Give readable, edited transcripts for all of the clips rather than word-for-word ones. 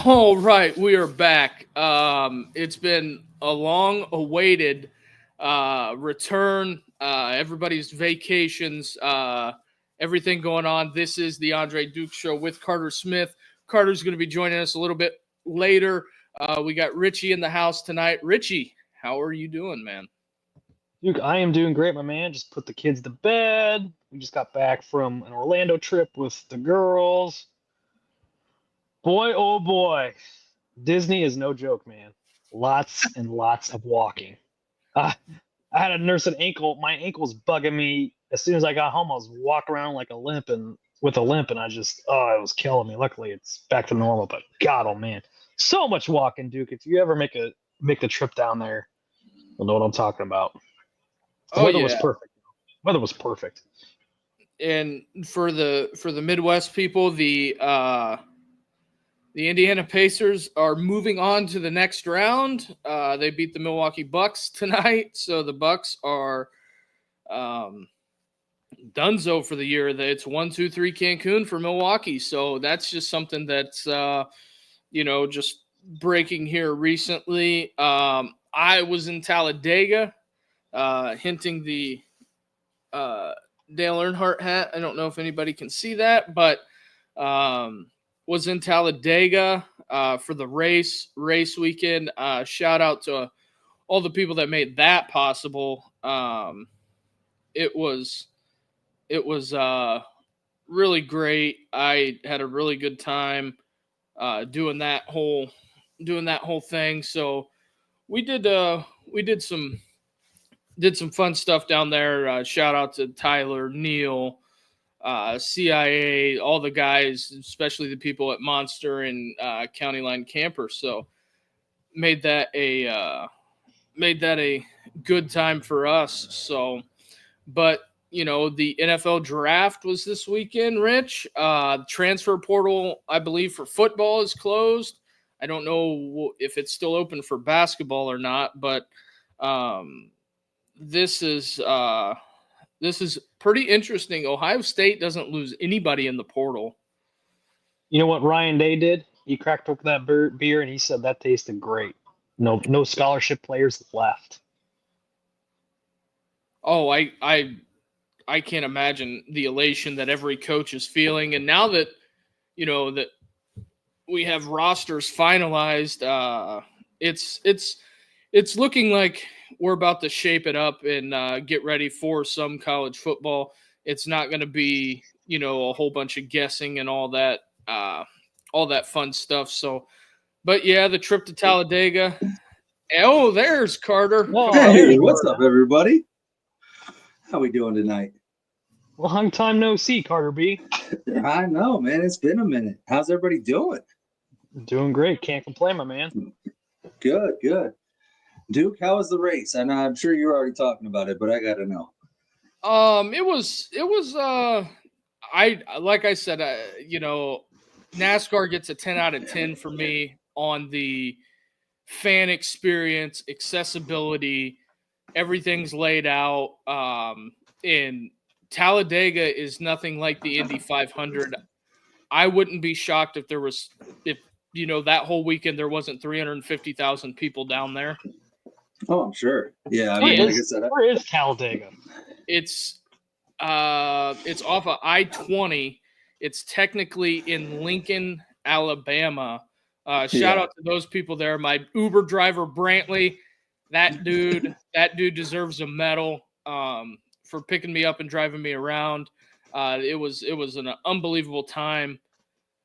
All right, we are back. It's been a long-awaited return. Everybody's vacations, everything going on. This is the Andre Duke Show with Carter Smith. Carter's going to be joining us a little bit later. We got Richie in the house tonight. Richie, how are you doing, man? Duke, I am doing great, my man. Just put the kids to bed. We just got back from an Orlando trip with the girls. Boy, oh boy. Disney is no joke, man. Lots and lots of walking. I had to nurse an ankle. My ankle's bugging me. As soon as I got home, I was walking around like a limp and with a limp, and it was killing me. Luckily, it's back to normal, but God, oh man, so much walking, Duke. If you ever make the trip down there, you'll know what I'm talking about. The weather was perfect. Weather was perfect. And for the Midwest people, the Indiana Pacers are moving on to the next round. They beat the Milwaukee Bucks tonight, so the Bucks are donezo for the year. It's 1-2-3 Cancun for Milwaukee. So that's just something that's just breaking here recently. I was in Talladega, hinting the Dale Earnhardt hat. I don't know if anybody can see that, but was in Talladega for the race weekend. Shout out to all the people that made that possible. It was really great. I had a really good time doing that whole thing. So we did some fun stuff down there. Shout out to Tyler, Neil, CIA, all the guys, especially the people at Monster and County Line Camper. So made that a good time for us. So, but the NFL draft was this weekend, Rich. Transfer portal, I believe, for football is closed. I don't know if it's still open for basketball or not, but this is pretty interesting. Ohio State doesn't lose anybody in the portal. You know what Ryan Day did? He cracked open that beer and he said that tasted great. No scholarship players left. Oh, I can't imagine the elation that every coach is feeling. And now that that we have rosters finalized, it's looking like we're about to shape it up and get ready for some college football. It's not going to be, a whole bunch of guessing and all that fun stuff. So, but yeah, the trip to Talladega. Oh, there's Carter. Oh, hey, what's up, everybody? How we doing tonight? Long time no see, Carter B. I know, man. It's been a minute. How's everybody doing? Doing great. Can't complain, my man. Good. Duke, how was the race? And I'm sure you're already talking about it, but I got to know. It was like I said, NASCAR gets a 10 out of 10 for me on the fan experience, accessibility, everything's laid out. And Talladega is nothing like the Indy 500. I wouldn't be shocked if that whole weekend there wasn't 350,000 people down there. Oh, I'm sure. Yeah, where is Talladega? It's off of I-20. It's technically in Lincoln, Alabama. Shout out to those people there. My Uber driver Brantley, that dude deserves a medal for picking me up and driving me around. It was an unbelievable time.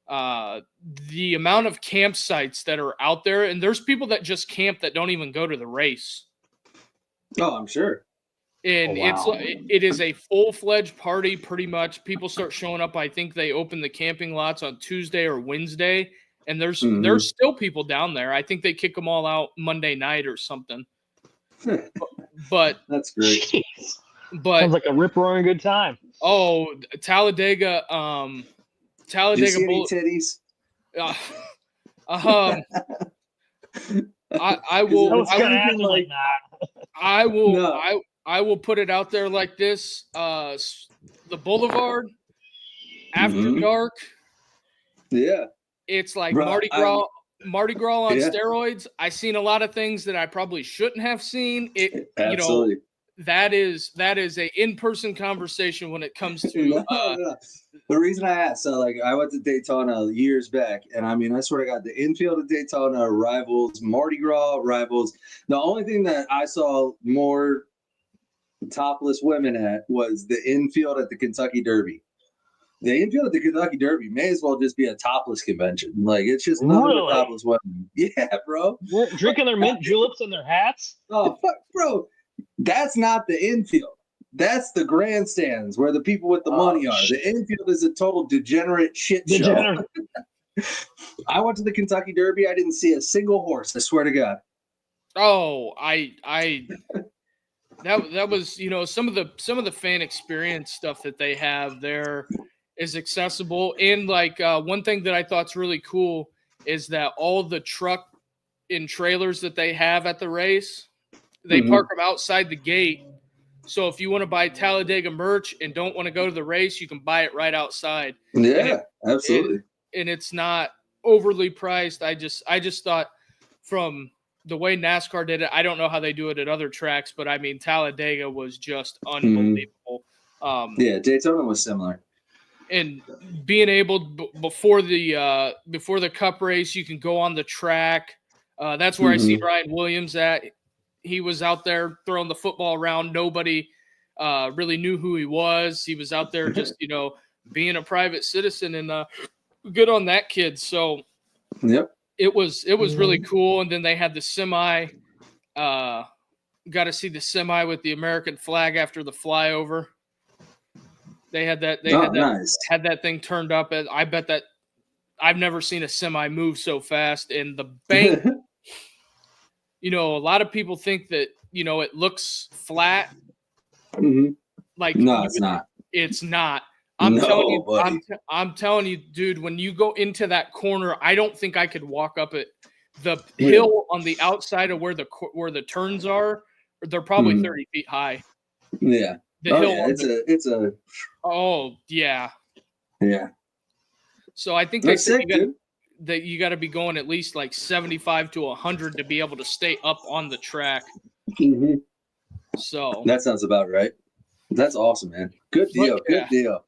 The amount of campsites that are out there, and there's people that just camp that don't even go to the race. Oh, I'm sure. And it is a full-fledged party pretty much. People start showing up. I think they open the camping lots on Tuesday or Wednesday, and there's still people down there. I think they kick them all out Monday night or something. But that's great. But sounds like a rip-roaring good time. Oh, Talladega. Do you see any titties? I will. I will put it out there like this: the Boulevard after dark. Yeah, it's like Mardi Gras Mardi Gras on Yeah. steroids. I seen a lot of things that I probably shouldn't have seen. Absolutely. That is a in-person conversation when it comes to No. The reason I asked, so like I went to Daytona years back, and I mean, I swear to God, the infield of Daytona rivals Mardi Gras rivals. The only thing that I saw more topless women at was the infield at the Kentucky Derby. The infield at the Kentucky Derby may as well just be a topless convention. Like it's just nothing but Really? topless women. Yeah, bro. We're drinking their mint juleps in their hats. Oh, fuck, bro. That's not the infield. That's the grandstands where the people with the money are. The infield is a total degenerate shit show. Degenerate. I went to the Kentucky Derby. I didn't see a single horse. I swear to God. Oh, that was, some of the fan experience stuff that they have there is accessible. And like one thing that I thought's really cool is that all the truck and trailers that they have at the race, they park them outside the gate. So if you want to buy Talladega merch and don't want to go to the race, you can buy it right outside. Yeah, absolutely. And it's not overly priced. I just thought from the way NASCAR did it, I don't know how they do it at other tracks, but I mean, Talladega was just unbelievable. Yeah, Daytona was similar. And being able before the Cup race, you can go on the track. That's where I see Brian Williams at. He was out there throwing the football around. Nobody really knew who he was. He was out there just, being a private citizen, and good on that kid. So yep. It was really cool. And then they had the semi, got to see the semi with the American flag after the flyover. They had that. Nice. Had that thing turned up. I bet that I've never seen a semi move so fast. And the bank, a lot of people think that it looks flat. Like no, it's not. It's not. I'm telling you, dude. When you go into that corner, I don't think I could walk up it. The hill on the outside of where the turns are, they're probably 30 feet high. Yeah. The hill. Yeah. It's a. Oh yeah. Yeah. So I think that's sick, that you got to be going at least like 75 to 100 to be able to stay up on the track. So that sounds about right. That's awesome, man. Good deal. Good deal.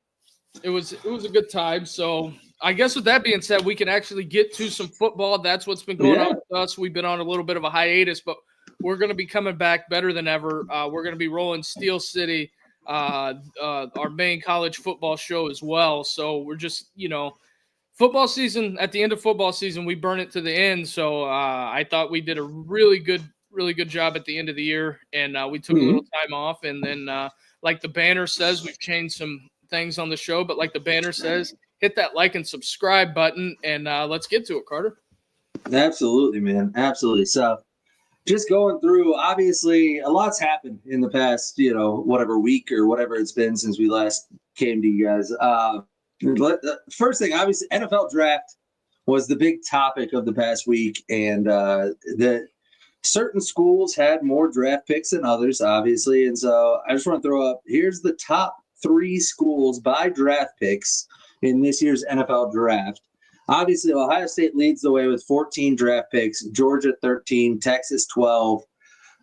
It was a good time. So I guess with that being said, we can actually get to some football. That's what's been going on with us. We've been on a little bit of a hiatus, but we're going to be coming back better than ever. We're going to be rolling Steel City, our main college football show as well. So we're just, football season, at the end of football season, we burn it to the end. So I thought we did a really good job at the end of the year, and we took a little time off. And then like the banner says, we've changed some things on the show, but like the banner says, hit that like and subscribe button, and let's get to it, Carter. Absolutely, man. Absolutely. So just going through, obviously a lot's happened in the past, whatever week or whatever it's been since we last came to you guys. The first thing, obviously, NFL draft was the big topic of the past week, and the certain schools had more draft picks than others, obviously. And so I just want to throw up, here's the top 3 schools by draft picks in this year's NFL draft. Obviously, Ohio State leads the way with 14 draft picks, Georgia 13, Texas 12.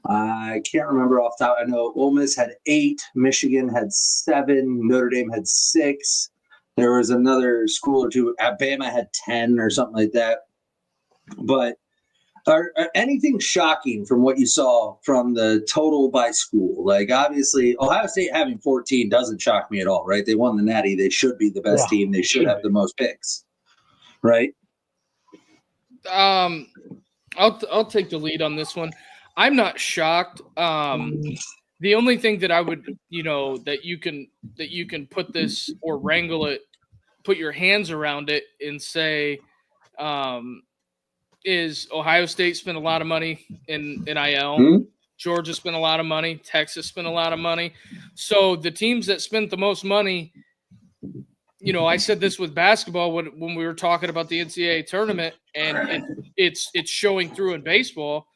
I can't remember off the top. I know Ole Miss had 8, Michigan had 7, Notre Dame had 6. There was another school or two, Alabama had 10 or something like that. But are anything shocking from what you saw from the total by school? Like, obviously, Ohio State having 14 doesn't shock me at all, right? They won the Natty. They should be the best team. They should have the most picks, right? I'll take the lead on this one. I'm not shocked. The only thing that I would, that you can put this or wrangle it, put your hands around it and say, is Ohio State spent a lot of money in NIL. Georgia spent a lot of money. Texas spent a lot of money. So the teams that spent the most money, I said this with basketball when we were talking about the NCAA tournament, and it's showing through in baseball.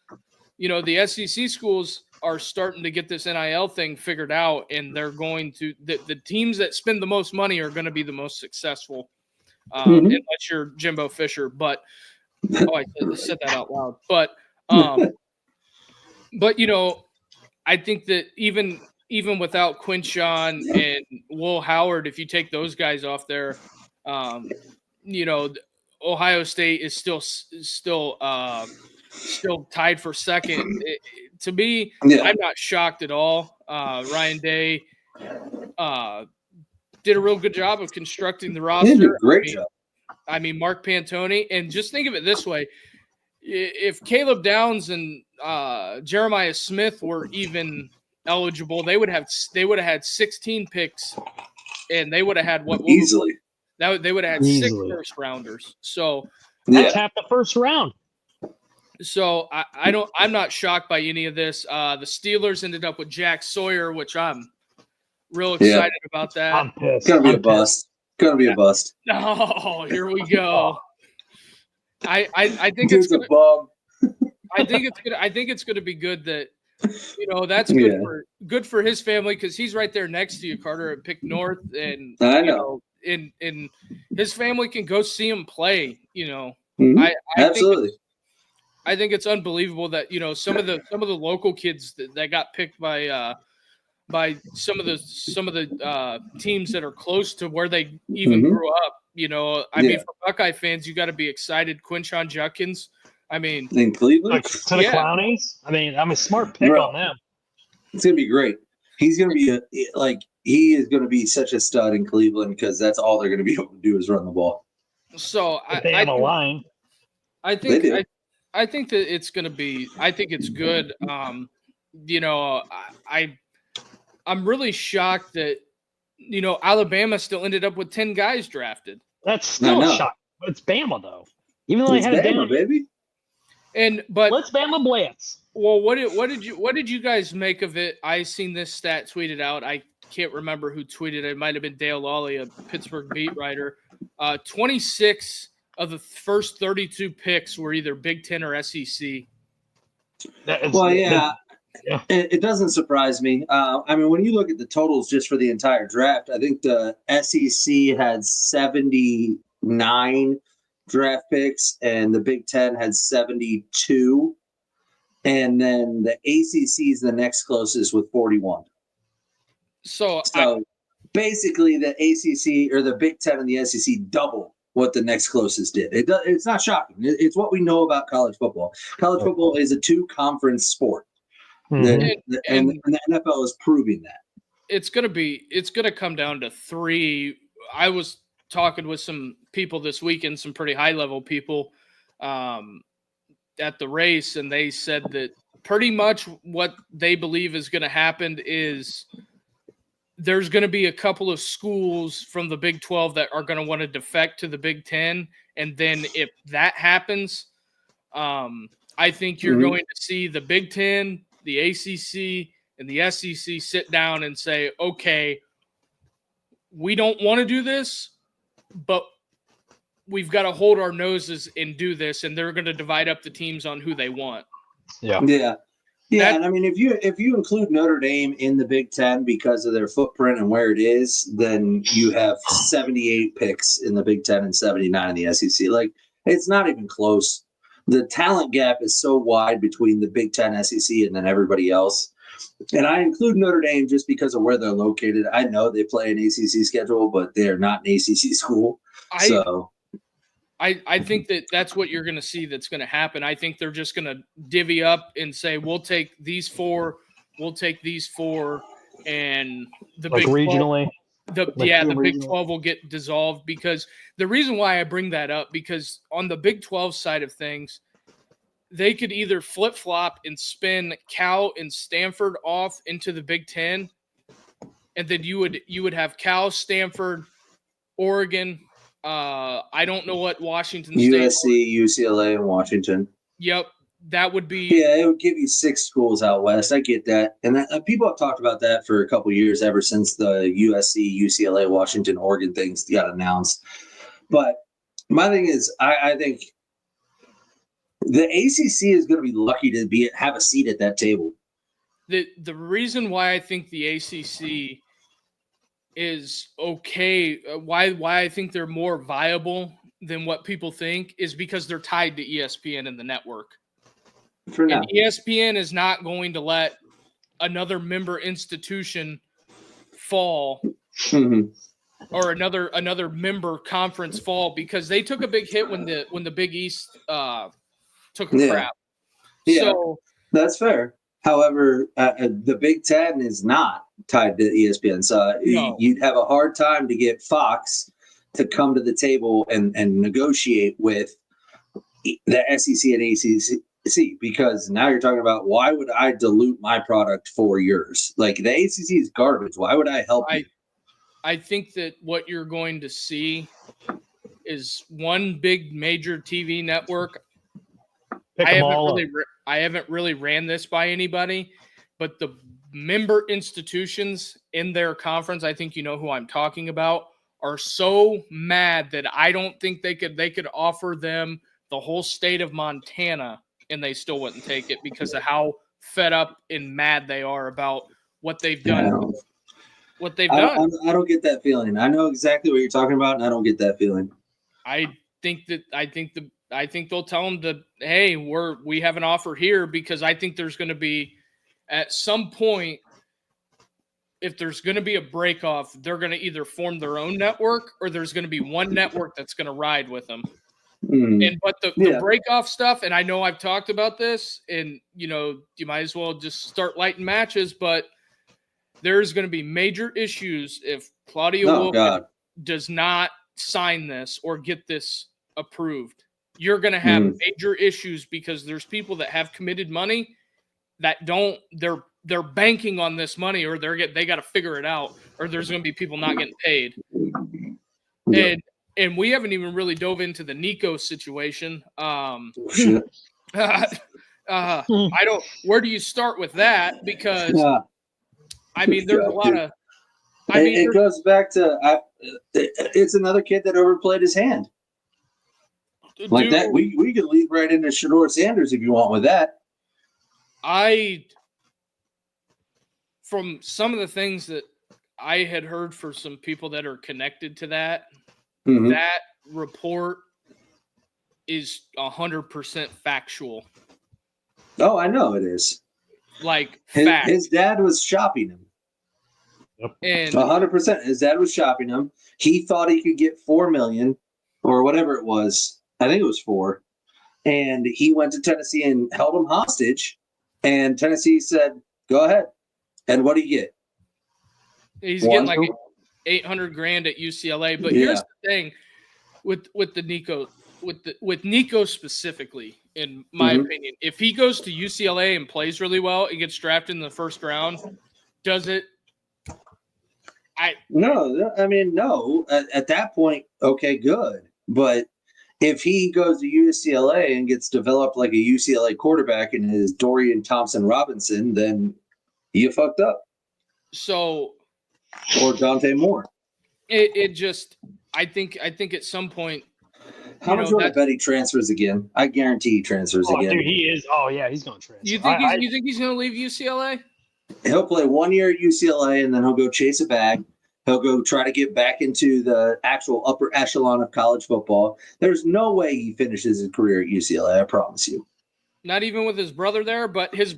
The SEC schools are starting to get this NIL thing figured out, and they're going to the teams that spend the most money are going to be the most successful, unless you're Jimbo Fisher. But Oh, I said that out loud. But I think that even without Quinshon and Will Howard, if you take those guys off there, Ohio State is still tied for second. To me, Yeah. I'm not shocked at all. Ryan Day did a real good job of constructing the He did a roster. great job. I mean, Mark Pantoni, and just think of it this way: if Caleb Downs and Jeremiah Smith were even eligible, they would have had 16 picks, and they would have had Easily. they would have had Easily. 6 first rounders. So That's half the first round. So I'm not shocked by any of this. The Steelers ended up with Jack Sawyer, which I'm real excited about that. I'm pissed. Gonna be a bust. Gonna be a bust. Oh, here we go. I think Dude's it's gonna, a bum. I think it's gonna be good that that's good for his family because he's right there next to you, Carter, at Pick North, and I know. and his family can go see him play. Mm-hmm. Absolutely. I think it's unbelievable that some of the local kids that got picked by some of the teams that are close to where they even grew up. I mean, for Buckeye fans, you got to be excited. Quinshon Judkins. I mean, in Cleveland to the Clownies. I mean, I'm a smart pick on them. It's gonna be great. He's gonna be he is gonna be such a stud in Cleveland because that's all they're gonna be able to do is run the ball. So they have a line. I think I think that it's going to be. I think it's good. I'm really shocked that Alabama still ended up with 10 guys drafted. That's still a shock. But it's Bama though. Even though they had Bama, baby. But let's Bama blitz. Well, what did you guys make of it? I seen this stat tweeted out. I can't remember who tweeted it. It might have been Dale Lawley, a Pittsburgh beat writer. 26 of the first 32 picks were either Big Ten or SEC. It doesn't surprise me. I mean, when you look at the totals just for the entire draft, I think the SEC had 79 draft picks and the Big Ten had 72. And then the ACC is the next closest with 41. So basically the ACC or the Big Ten and the SEC double what the next closest did. It's not shocking. It's what we know about college football. College football is a 2-conference sport. Mm-hmm. And the NFL is proving that. It's going to come down to 3. I was talking with some people this weekend, some pretty high-level people at the race, and they said that pretty much what they believe is going to happen is there's going to be a couple of schools from the Big 12 that are going to want to defect to the Big 10. And then if that happens, I think you're going to see the Big 10, the ACC, and the SEC sit down and say, okay, we don't want to do this, but we've got to hold our noses and do this. And they're going to divide up the teams on who they want. Yeah. And I mean, if you include Notre Dame in the Big Ten because of their footprint and where it is, then you have 78 picks in the Big Ten and 79 in the SEC. Like, it's not even close. The talent gap is so wide between the Big Ten, SEC, and then everybody else. And I include Notre Dame just because of where they're located. I know they play an ACC schedule, but they're not an ACC school. I think that's what you're going to see that's going to happen. I think they're just going to divvy up and say, we'll take these 4, and the like Big regionally. 12, the Big 12 will get dissolved because the reason why I bring that up, because on the Big 12 side of things, they could either flip-flop and spin Cal and Stanford off into the Big 10, and then you would have Cal, Stanford, Oregon, I don't know what Washington State. USC, UCLA, and Washington. Yep, that would be. Yeah, it would give you 6 schools out west. I get that, and people have talked about that for a couple of years, ever since the USC, UCLA, Washington, Oregon things got announced. But my thing is, I think the ACC is going to be lucky to have a seat at that table. The reason why I think the ACC is okay, why I think they're more viable than what people think is because they're tied to ESPN and the network. For now. And ESPN is not going to let another member institution fall or another member conference fall because they took a big hit when the Big East took a crap. Yeah, So that's fair. However, the Big Ten is not tied to ESPN, so No. you'd have a hard time to get Fox to come to the table and negotiate with the SEC and ACC, because now you're talking about why would I dilute my product for yours? Like, the ACC is garbage. Why would I help you? I think that what you're going to see is one big major TV network. I haven't really ran this by anybody, but the member institutions in their conference, I think you know who I'm talking about, are so mad that I don't think they could offer them the whole state of Montana and they still wouldn't take it because of how fed up and mad they are about what they've done. I don't get that feeling. I know exactly what you're talking about, and I don't get that feeling. I think they'll tell them that, hey, we have an offer here, because I think there's going to be at some point, if there's going to be a break off, they're going to either form their own network or there's going to be one network that's going to ride with them. But the break off stuff, and I know I've talked about this, and you might as well just start lighting matches, but there's going to be major issues if Claudio Wilkin does not sign this or get this approved. You're going to have major issues because there's people that have committed money that they're banking on this money, or they got to figure it out, or there's going to be people not getting paid. And we haven't even really dove into the Nico situation. Where do you start with that? Because there's a lot of. It goes back to it's another kid that overplayed his hand. Like that, we could lead right into Shedeur Sanders if you want with that. From some of the things that I had heard for some people that are connected to that, that report is 100% factual. Oh, I know it is. Like his dad was shopping him. And 100%, his dad was shopping him. He thought he could get $4 million or whatever it was. I think it was 4. And he went to Tennessee and held him hostage. And Tennessee said, "Go ahead." And what do you get? He's getting like $800,000 at UCLA. But here's the thing with the Nico, with Nico specifically, in my opinion, if he goes to UCLA and plays really well and gets drafted in the first round, does it? No. At that point, okay, good. But if he goes to UCLA and gets developed like a UCLA quarterback and is Dorian Thompson-Robinson, then you fucked up. So, or Dante Moore. I think at some point. How much would I bet he transfers again? I guarantee he transfers again. Dude, he is. Oh yeah, he's going to transfer. You think he's going to leave UCLA? He'll play 1 year at UCLA, and then he'll go chase a bag. He'll go try to get back into the actual upper echelon of college football. There's no way he finishes his career at UCLA. I promise you. Not even with his brother there, but his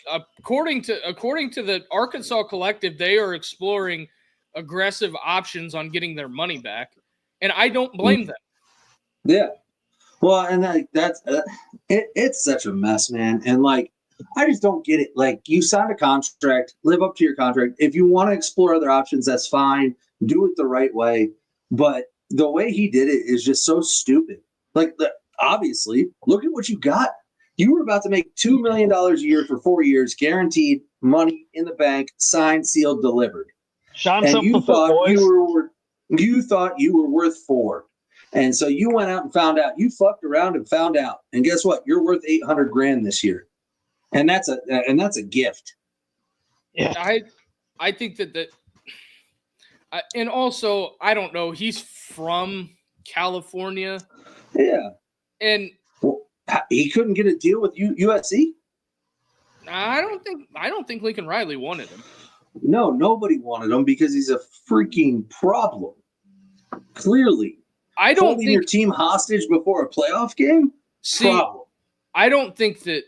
according to the Arkansas Collective, they are exploring aggressive options on getting their money back, and I don't blame them. Yeah, well, and that's it's such a mess, man, and like. I just don't get it. Like, you signed a contract, live up to your contract. If you want to explore other options, that's fine. Do it the right way. But the way he did it is just so stupid. Like, obviously, look at what you got. You were about to make $2 million a year for 4 years, guaranteed money in the bank, signed, sealed, delivered. And you thought you were worth 4. And so you went out and found out. You fucked around and found out. And guess what? You're worth $800,000 this year. And that's a gift. Yeah, I think that and also I don't know. He's from California. Yeah, and he couldn't get a deal with USC. I don't think Lincoln Riley wanted him. No, nobody wanted him because he's a freaking problem. Clearly, I don't holding your think team hostage before a playoff game. Problem. I don't think that,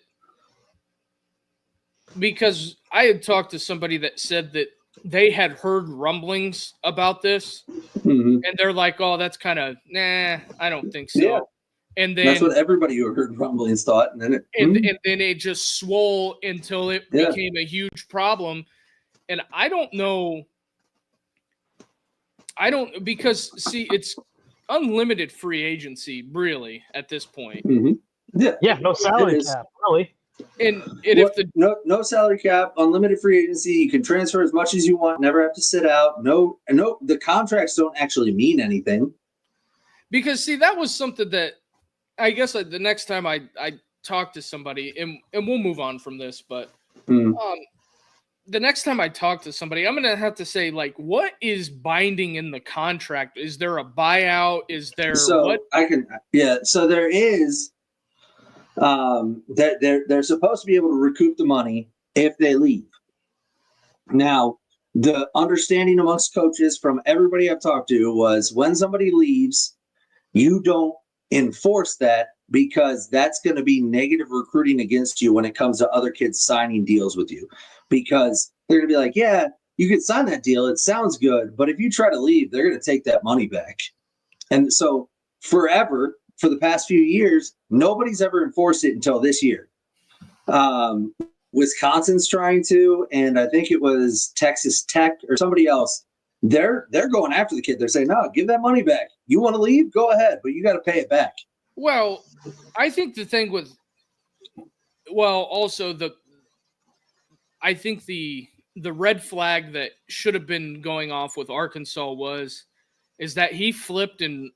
because I had talked to somebody that said that they had heard rumblings about this, Mhm. and they're like, "Oh, that's kind of I don't think so." Yeah. And That's then what everybody who heard rumblings thought, and then and then it just swole until it Yeah. became a huge problem. And I don't know. Because see, it's unlimited free agency really at this point. Yeah, no salary is. cap, really. And if the no salary cap, unlimited free agency, you can transfer as much as you want, never have to sit out. No, the contracts don't actually mean anything. Because see, that was something that I guess the next time I talk to somebody, and we'll move on from this, but the next time I talk to somebody, I'm gonna have to say, like, what is binding in the contract? Is there a buyout? Is there what? So there is. They're supposed to be able to recoup the money if they leave. Now, the understanding amongst coaches from everybody I've talked to was when somebody leaves, you don't enforce that because that's going to be negative recruiting against you when it comes to other kids signing deals with you. Because they're going to be like, yeah, you could sign that deal. It sounds good. But if you try to leave, they're going to take that money back. And so forever, for the past few years, nobody's ever enforced it until this year. Wisconsin's trying to, and I think it was Texas Tech or somebody else. They're going after the kid. They're saying, no, give that money back. You want to leave? Go ahead, but you got to pay it back. Well, I think the thing with, also I think the red flag that should have been going off with Arkansas is that he flipped and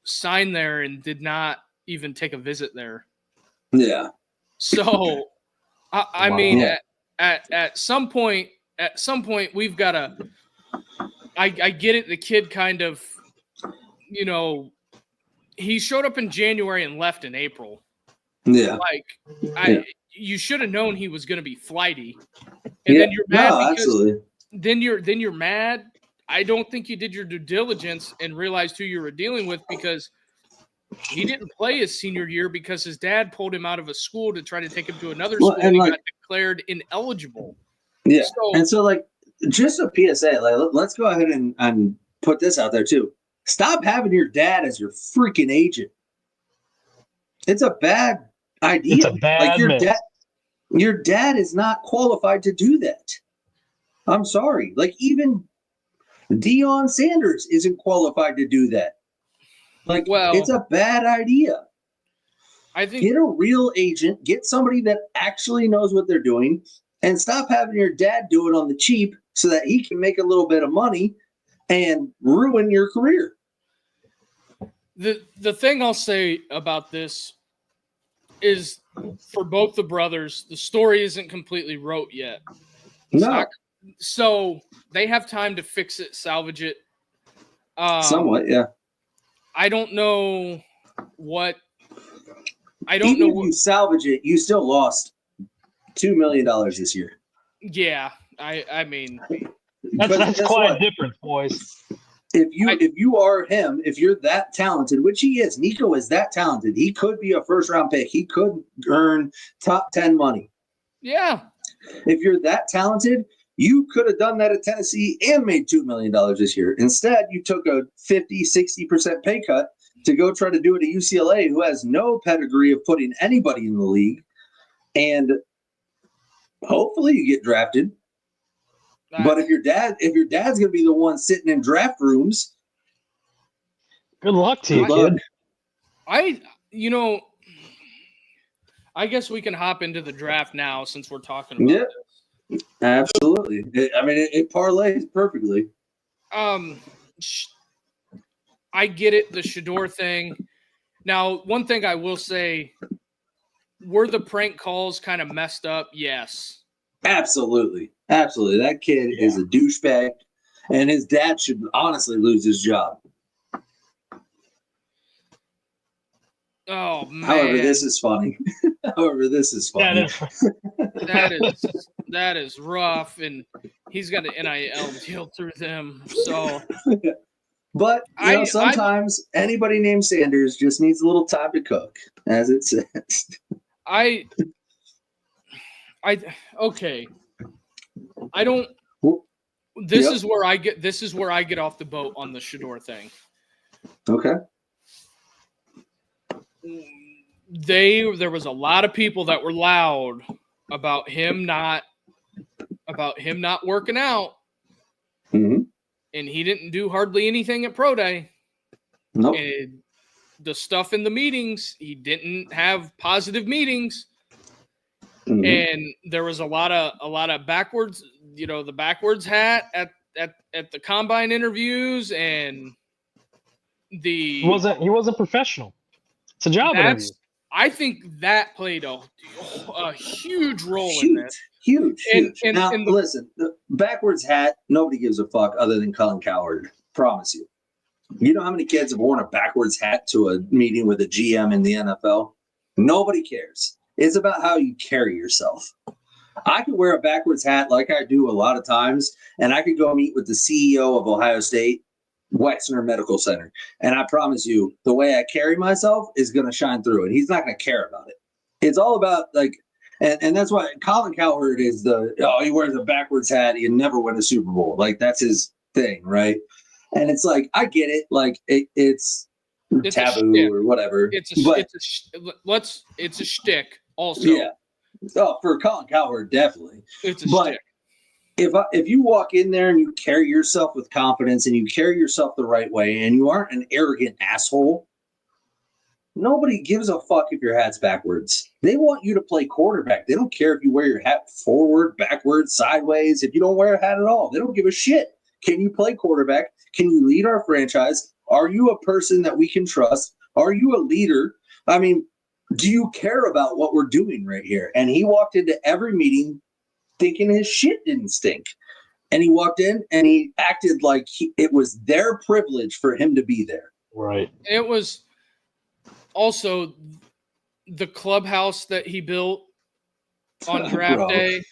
signed there and did not even take a visit there. Yeah. So, I mean, at some point, we've got to. I get it. The kid kind of, he showed up in January and left in April. Yeah. You should have known he was going to be flighty, and then you're mad absolutely. Then you're mad. I don't think you did your due diligence and realized who you were dealing with, because he didn't play his senior year because his dad pulled him out of a school to try to take him to another school, and he got declared ineligible. Yeah. So just a PSA, let's go ahead and put this out there too. Stop having your dad as your freaking agent. It's a bad idea. It's a bad your dad is not qualified to do that. I'm sorry. Even Shedeur Sanders isn't qualified to do that. It's a bad idea. I think get a real agent, get somebody that actually knows what they're doing, and stop having your dad do it on the cheap so that he can make a little bit of money and ruin your career. The thing I'll say about this is, for both the brothers, the story isn't completely wrote yet. So they have time to fix it, salvage it. Somewhat, yeah. I don't know what. Even if you salvage it, you still lost $2 million this year. Yeah, I mean, that's quite a difference, boys. If you are him, if you're that talented, which he is, Nico is that talented. He could be a first-round pick. He could earn top 10 money. Yeah. If you're that talented, you could have done that at Tennessee and made $2 million this year. Instead, you took a 50-60% pay cut to go try to do it at UCLA, who has no pedigree of putting anybody in the league. And hopefully you get drafted. But if your dad's going to be the one sitting in draft rooms, good luck to you, kid. I guess we can hop into the draft now since we're talking about this. Absolutely. It parlays perfectly. I get it, the Shedeur thing. Now, one thing I will say, were the prank calls kind of messed up? Yes. Absolutely. That kid is a douchebag, and his dad should honestly lose his job. Oh, man. However, this is funny. That is rough, and he's got an NIL deal through them. So, But sometimes anybody named Sanders just needs a little time to cook, as it says. Okay. I don't. This is where I get off the boat on the Shedeur thing. Okay. There was a lot of people that were loud about him not working out, Mm-hmm. and he didn't do hardly anything at Pro Day. Nope. And the stuff in the meetings, he didn't have positive meetings. Mm-hmm. And there was a lot of backwards, the backwards hat at the combine interviews, and he wasn't professional. It's a job interview. I think that played a huge role in this. Huge. Now, listen, the backwards hat, nobody gives a fuck other than Colin Cowherd. Promise you. You know how many kids have worn a backwards hat to a meeting with a GM in the NFL? Nobody cares. It's about how you carry yourself. I could wear a backwards hat like I do a lot of times, and I could go meet with the CEO of Ohio State, Wexner Medical Center. And I promise you, the way I carry myself is going to shine through, and he's not going to care about it. It's all about, and that's why Colin Cowherd is he wears a backwards hat, he never win a Super Bowl. Like, that's his thing, right? And it's like, I get it. Like, it's taboo or whatever. It's a shtick also. Yeah. Oh, for Colin Cowherd, definitely. It's a shtick. If you walk in there and you carry yourself with confidence and you carry yourself the right way and you aren't an arrogant asshole, nobody gives a fuck if your hat's backwards. They want you to play quarterback. They don't care if you wear your hat forward, backwards, sideways. If you don't wear a hat at all, they don't give a shit. Can you play quarterback? Can you lead our franchise? Are you a person that we can trust? Are you a leader? I mean, do you care about what we're doing right here? And he walked into every meeting thinking his shit didn't stink. And he walked in and he acted like it was their privilege for him to be there. Right. It was also the clubhouse that he built on draft day.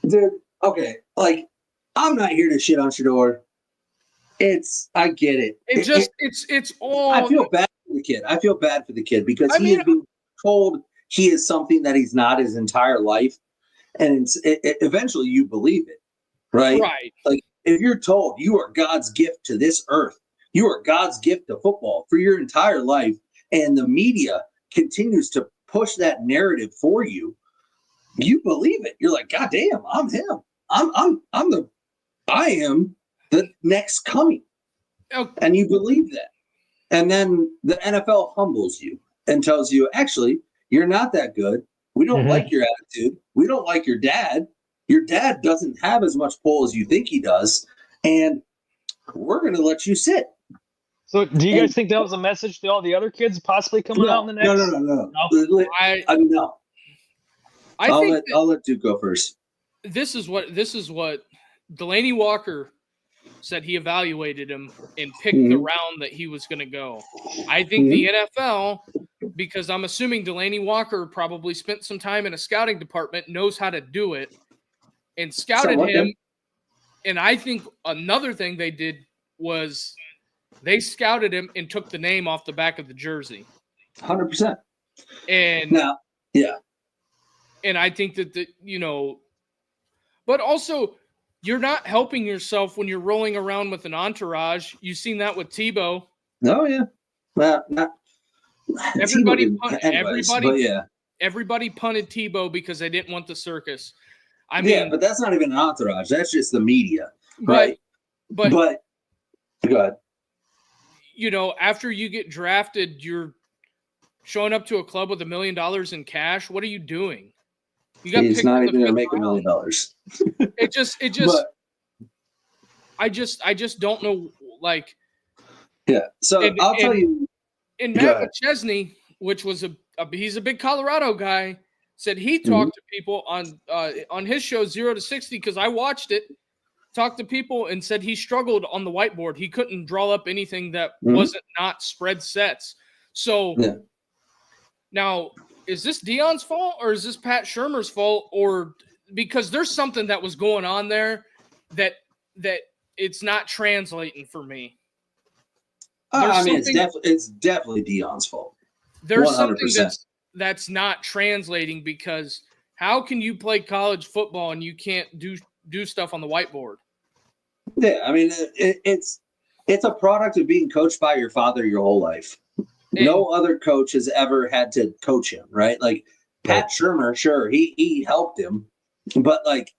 Dude, okay. Like, I'm not here to shit on Shedeur. I get it. It's all. I feel bad for the kid. I feel bad for the kid because he has been told he is something that he's not his entire life. And eventually you believe it, right? Right. Like, if you're told you are God's gift to this earth, you are God's gift to football for your entire life, and the media continues to push that narrative for you, you believe it. You're like, God damn, I'm him. I am the next coming. Okay. And you believe that. And then the NFL humbles you and tells you, actually, you're not that good. We don't like your attitude. We don't like your dad. Your dad doesn't have as much pull as you think he does. And we're going to let you sit. So do you guys think that was a message to all the other kids possibly coming out in the next? No. No. I'll let Duke go first. This is what Delaney Walker said. He evaluated him and picked the round that he was going to go. I think the NFL, because I'm assuming Delaney Walker probably spent some time in a scouting department, knows how to do it, and scouted him. And I think another thing they did was they scouted him and took the name off the back of the jersey. 100%. And now, yeah. And I think that but also you're not helping yourself when you're rolling around with an entourage. You've seen that with Tebow. Oh yeah. Well, everybody punted Tebow because they didn't want the circus. I mean, but that's not even an entourage. That's just the media, right? But go ahead. After you get drafted, you're showing up to a club with $1 million in cash. What are you doing? He's not even going to make $1 million. I just don't know. Like, yeah. So I'll tell you. And Matt McChesney, which was he's a big Colorado guy, said he talked to people on his show 0 to 60 because I watched it. Talked to people and said he struggled on the whiteboard. He couldn't draw up anything that wasn't not spread sets. So now, is this Deion's fault or is this Pat Shurmur's fault? Or because there's something that was going on there that it's not translating for me. I mean, it's definitely Deion's fault. There's 100%. something that's not translating, because how can you play college football and you can't do stuff on the whiteboard? Yeah, I mean, it's a product of being coached by your father your whole life. No other coach has ever had to coach him, right? Like Pat Shurmur, sure, he helped him, but like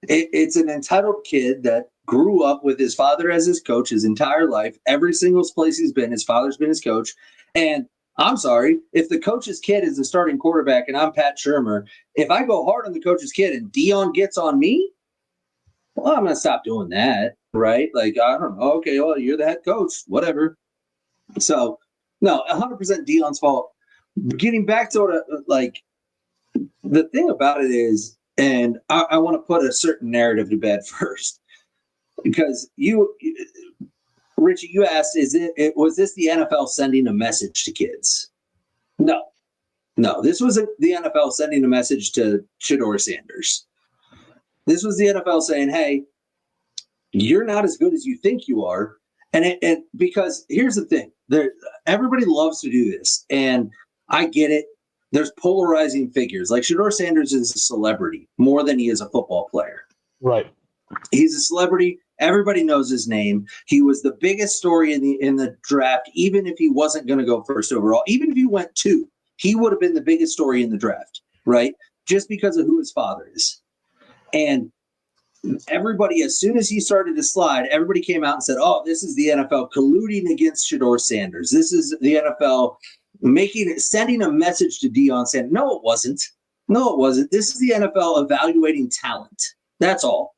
it's an entitled kid that grew up with his father as his coach his entire life. Every single place he's been, his father's been his coach. And I'm sorry, if the coach's kid is the starting quarterback and I'm Pat Shurmur, if I go hard on the coach's kid and Deion gets on me, well, I'm going to stop doing that, right? Like, I don't know. Okay, well, you're the head coach, whatever. So, no, 100% Deion's fault. Getting back to what, like, the thing about it is, and I want to put a certain narrative to bed first, because Richie, you asked, was this the NFL sending a message to kids? No, this wasn't the NFL sending a message to Shedeur Sanders. This was the NFL saying, hey, you're not as good as you think you are. And because here's the thing, everybody loves to do this. And I get it. There's polarizing figures. Like Shedeur Sanders is a celebrity more than he is a football player. Right. He's a celebrity. Everybody knows his name. He was the biggest story in the draft, even if he wasn't going to go first overall. Even if he went 2, he would have been the biggest story in the draft, right? Just because of who his father is. And everybody, as soon as he started to slide, everybody came out and said, oh, this is the NFL colluding against Shedeur Sanders. This is the NFL sending a message to Deion Sanders. No, it wasn't. This is the NFL evaluating talent. That's all.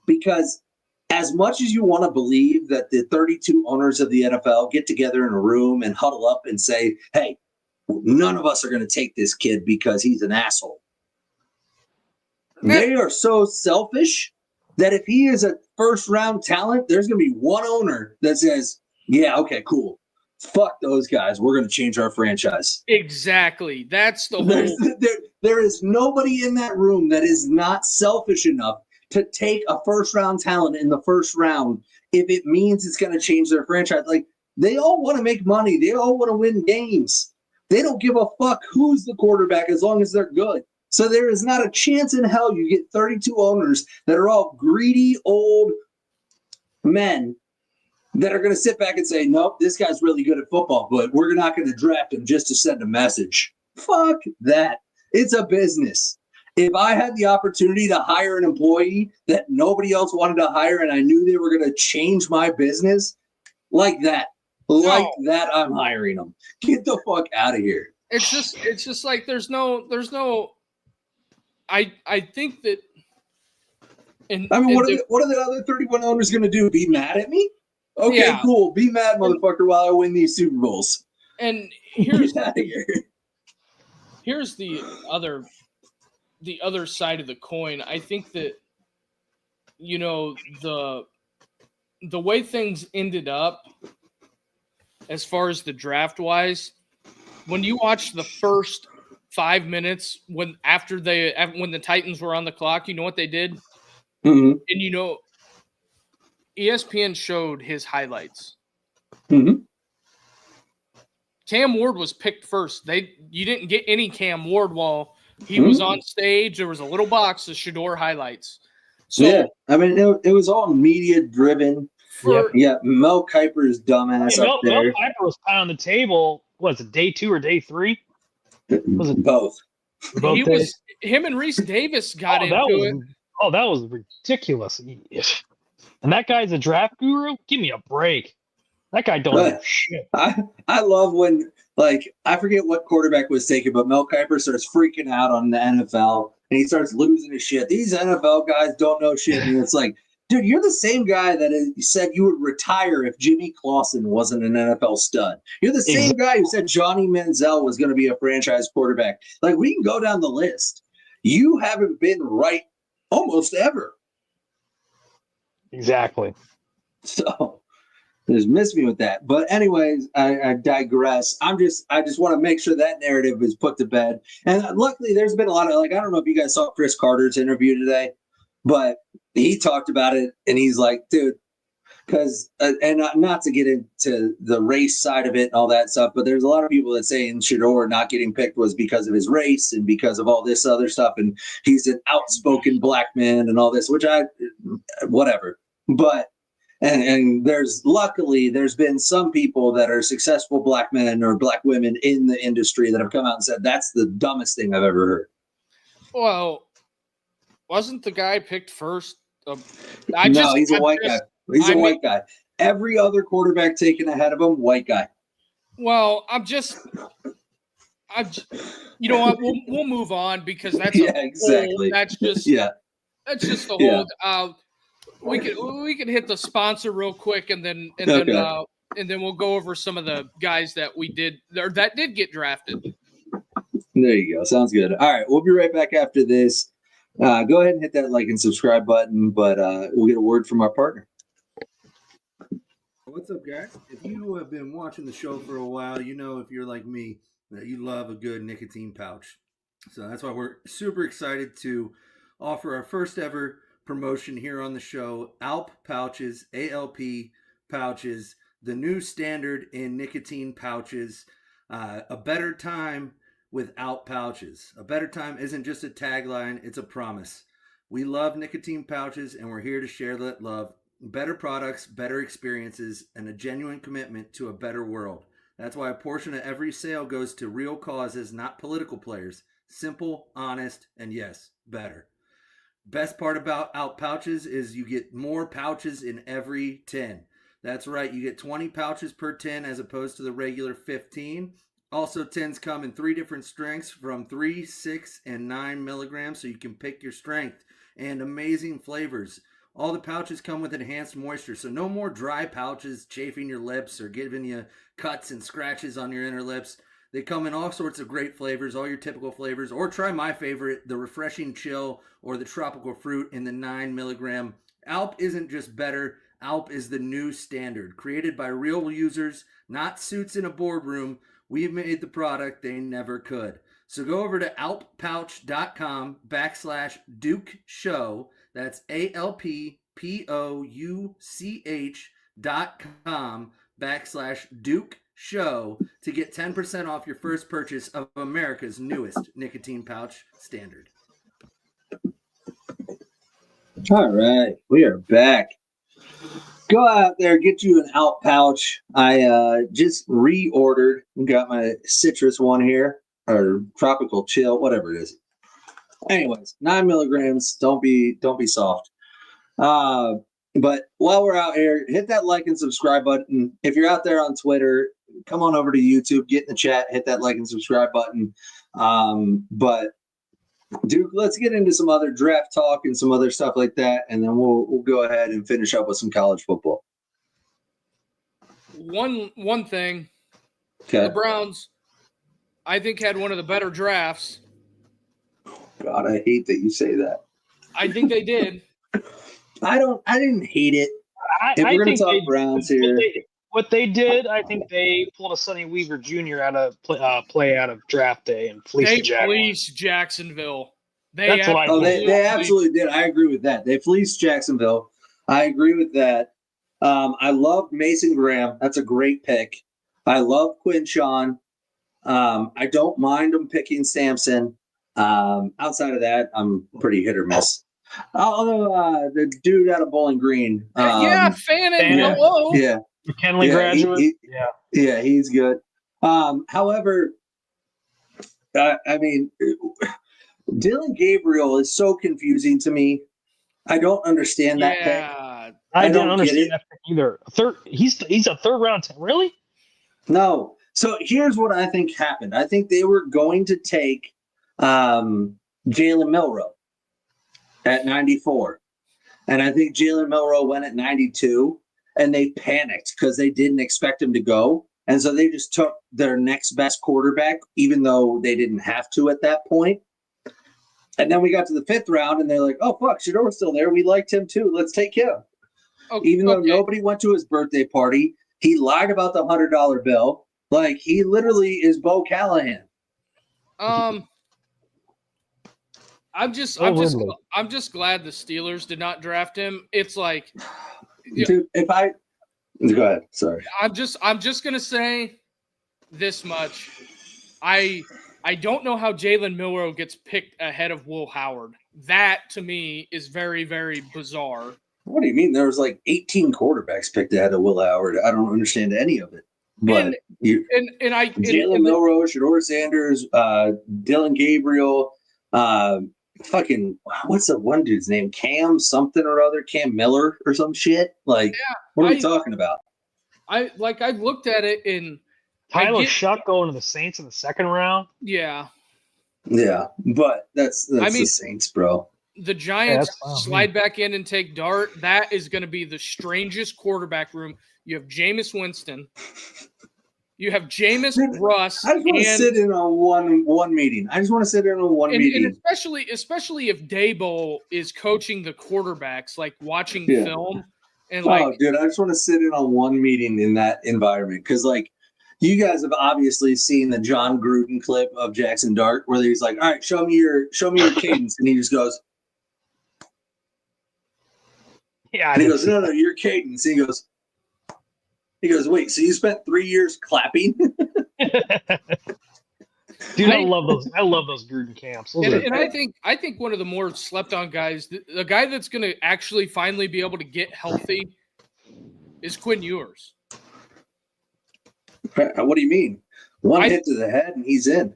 Because as much as you want to believe that the 32 owners of the NFL get together in a room and huddle up and say, hey, none of us are going to take this kid because he's an asshole. They are so selfish that if he is a first-round talent, there's going to be one owner that says, yeah, okay, cool. Fuck those guys. We're going to change our franchise. Exactly. That's the whole... There is nobody in that room that is not selfish enough to take a first-round talent in the first round if it means it's going to change their franchise. Like, they all want to make money. They all want to win games. They don't give a fuck who's the quarterback as long as they're good. So there is not a chance in hell you get 32 owners that are all greedy old men that are going to sit back and say, nope, this guy's really good at football, but we're not going to draft him just to send a message. Fuck that. It's a business. If I had the opportunity to hire an employee that nobody else wanted to hire and I knew they were going to change my business, like that, I'm hiring them. Get the fuck out of here. It's just like there's no. I think that. What are the other 31 owners going to do? Be mad at me? Okay, cool. Be mad, motherfucker, while I win these Super Bowls. And here's Get out of here. Here's the other side of the coin. I think that, you know, the way things ended up as far as the draft wise, when you watch the first 5 minutes when the Titans were on the clock, you know what they did? Mm-hmm. And you know, ESPN showed his highlights. Mm-hmm. Cam Ward was picked first. You didn't get any Cam Ward while he was on stage. There was a little box of Shedeur highlights. So, yeah, I mean, it was all media driven. Yeah, Mel Kiper's dumbass up there. Mel Kiper was put on the table. Was it day 2 or day 3? Was it both? Him and Reese Davis got into it. Oh, that was ridiculous. And that guy's a draft guru? Give me a break. That guy don't know shit. I love when, like, I forget what quarterback was taken, but Mel Kiper starts freaking out on the NFL, and he starts losing his shit. These NFL guys don't know shit. And it's like, dude, you're the same guy that said you would retire if Jimmy Clausen wasn't an NFL stud. You're the same guy who said Johnny Manziel was going to be a franchise quarterback. Like, we can go down the list. You haven't been right almost ever. Exactly. So just miss me with that. But anyways, I digress. I just want to make sure that narrative is put to bed. And luckily there's been a lot of, like, I don't know if you guys saw Chris Carter's interview today, but he talked about it and he's like, dude, because and not to get into the race side of it and all that stuff, but there's a lot of people that say Shedeur not getting picked was because of his race and because of all this other stuff, and he's an outspoken black man and all this, which whatever. But and there's been some people that are successful black men or black women in the industry that have come out and said that's the dumbest thing I've ever heard. Well, wasn't the guy picked first? He's a white guy. He's a white guy. Every other quarterback taken ahead of him, white guy. Well, you know what? We'll move on because that's exactly. That's just the whole. We can hit the sponsor real quick and then we'll go over some of the guys that did get drafted. There you go. Sounds good. All right, we'll be right back after this. Go ahead and hit that like and subscribe button, but we'll get a word from our partner. What's up, guys? If you have been watching the show for a while, you know if you're like me that you love a good nicotine pouch. So that's why we're super excited to offer our first ever promotion here on the show. ALP pouches, ALP pouches, the new standard in nicotine pouches. A better time without pouches. A better time isn't just a tagline, it's a promise. We love nicotine pouches and we're here to share that love. Better products, better experiences, and a genuine commitment to a better world. That's why a portion of every sale goes to real causes, not political players. Simple, honest, and yes, better. Best part about ALP pouches is you get more pouches in every tin. That's right, you get 20 pouches per tin as opposed to the regular 15. Also, tins come in 3 different strengths from 3, 6, and 9 milligrams, so you can pick your strength, and amazing flavors. All the pouches come with enhanced moisture, so no more dry pouches chafing your lips or giving you cuts and scratches on your inner lips. They come in all sorts of great flavors, all your typical flavors, or try my favorite, the refreshing chill or the tropical fruit in the 9 milligram. ALP isn't just better, ALP is the new standard. Created by real users, not suits in a boardroom, we've made the product they never could. So go over to alppouch.com/Duke Show. That's alppouch.com/Duke Show to get 10% off your first purchase of America's newest nicotine pouch standard. All right, we are back. Go out there, get you an ALP pouch. I just reordered. Got my citrus one here, or tropical chill, whatever it is. Anyways, 9 milligrams. Don't be soft. But while we're out here, hit that like and subscribe button. If you're out there on Twitter, come on over to YouTube, get in the chat, hit that like and subscribe button. But Duke, let's get into some other draft talk and some other stuff like that, and then we'll go ahead and finish up with some college football. One thing, Okay. the Browns, I think, had one of the better drafts. God, I hate that you say that. I think they did. I didn't hate it. If we're going to talk Browns here. What they did, I think they pulled a Sonny Weaver Jr. out of play out of draft day and fleeced Jacksonville. They absolutely did. I agree with that. They fleeced Jacksonville. I agree with that. I love Mason Graham. That's a great pick. I love Quinshawn. I don't mind them picking Sampson. Outside of that, I'm pretty hit or miss. Although the dude out of Bowling Green. Fannin. Hello. Yeah. McKinley graduate. Yeah, he's good. However, I mean, Dylan Gabriel is so confusing to me. I don't understand that pick. I don't understand that pick either. He's a third round. Really? No. So here's what I think happened. I think they were going to take Jalen Milroe at 94. And I think Jalen Milroe went at 92. And they panicked because they didn't expect him to go. And so they just took their next best quarterback, even though they didn't have to at that point. And then we got to the 5th round, and they're like, oh, fuck, Shedeur's still there. We liked him, too. Let's take him. Even though nobody went to his birthday party, he lied about the $100 bill. Like, he literally is Bo Callahan. I'm just glad the Steelers did not draft him. It's like Dude, if I go ahead, sorry. I'm just gonna say this much. I don't know how Jalen Milroe gets picked ahead of Will Howard. That to me is very, very bizarre. What do you mean? There was like 18 quarterbacks picked ahead of Will Howard. I don't understand any of it. But Jalen Milroe, Shedeur Sanders, Dylan Gabriel, fucking what's the one dude's name? Cam something or other, Cam Miller or some shit. Like, what are we talking about? I looked at it and Tyler Shuck going to the Saints in the second round. Yeah, but that's the Saints, bro. The Giants slide back in and take Dart. That is going to be the strangest quarterback room. You have Jameis Winston. You have Jameis, Russ. I just want to sit in on one meeting. I just want to sit in on one meeting. And especially if Dable is coaching the quarterbacks, like watching film. And dude, I just want to sit in on one meeting in that environment. Because, like, you guys have obviously seen the John Gruden clip of Jackson Dart where he's like, all right, show me your cadence. And he just goes, yeah. And he goes, no, your cadence. And he goes, wait, so you spent 3 years clapping? Dude, I love those Gruden camps. And I think one of the more slept on guys, the guy that's going to actually finally be able to get healthy is Quinn Ewers. What do you mean? One hit to the head and he's in.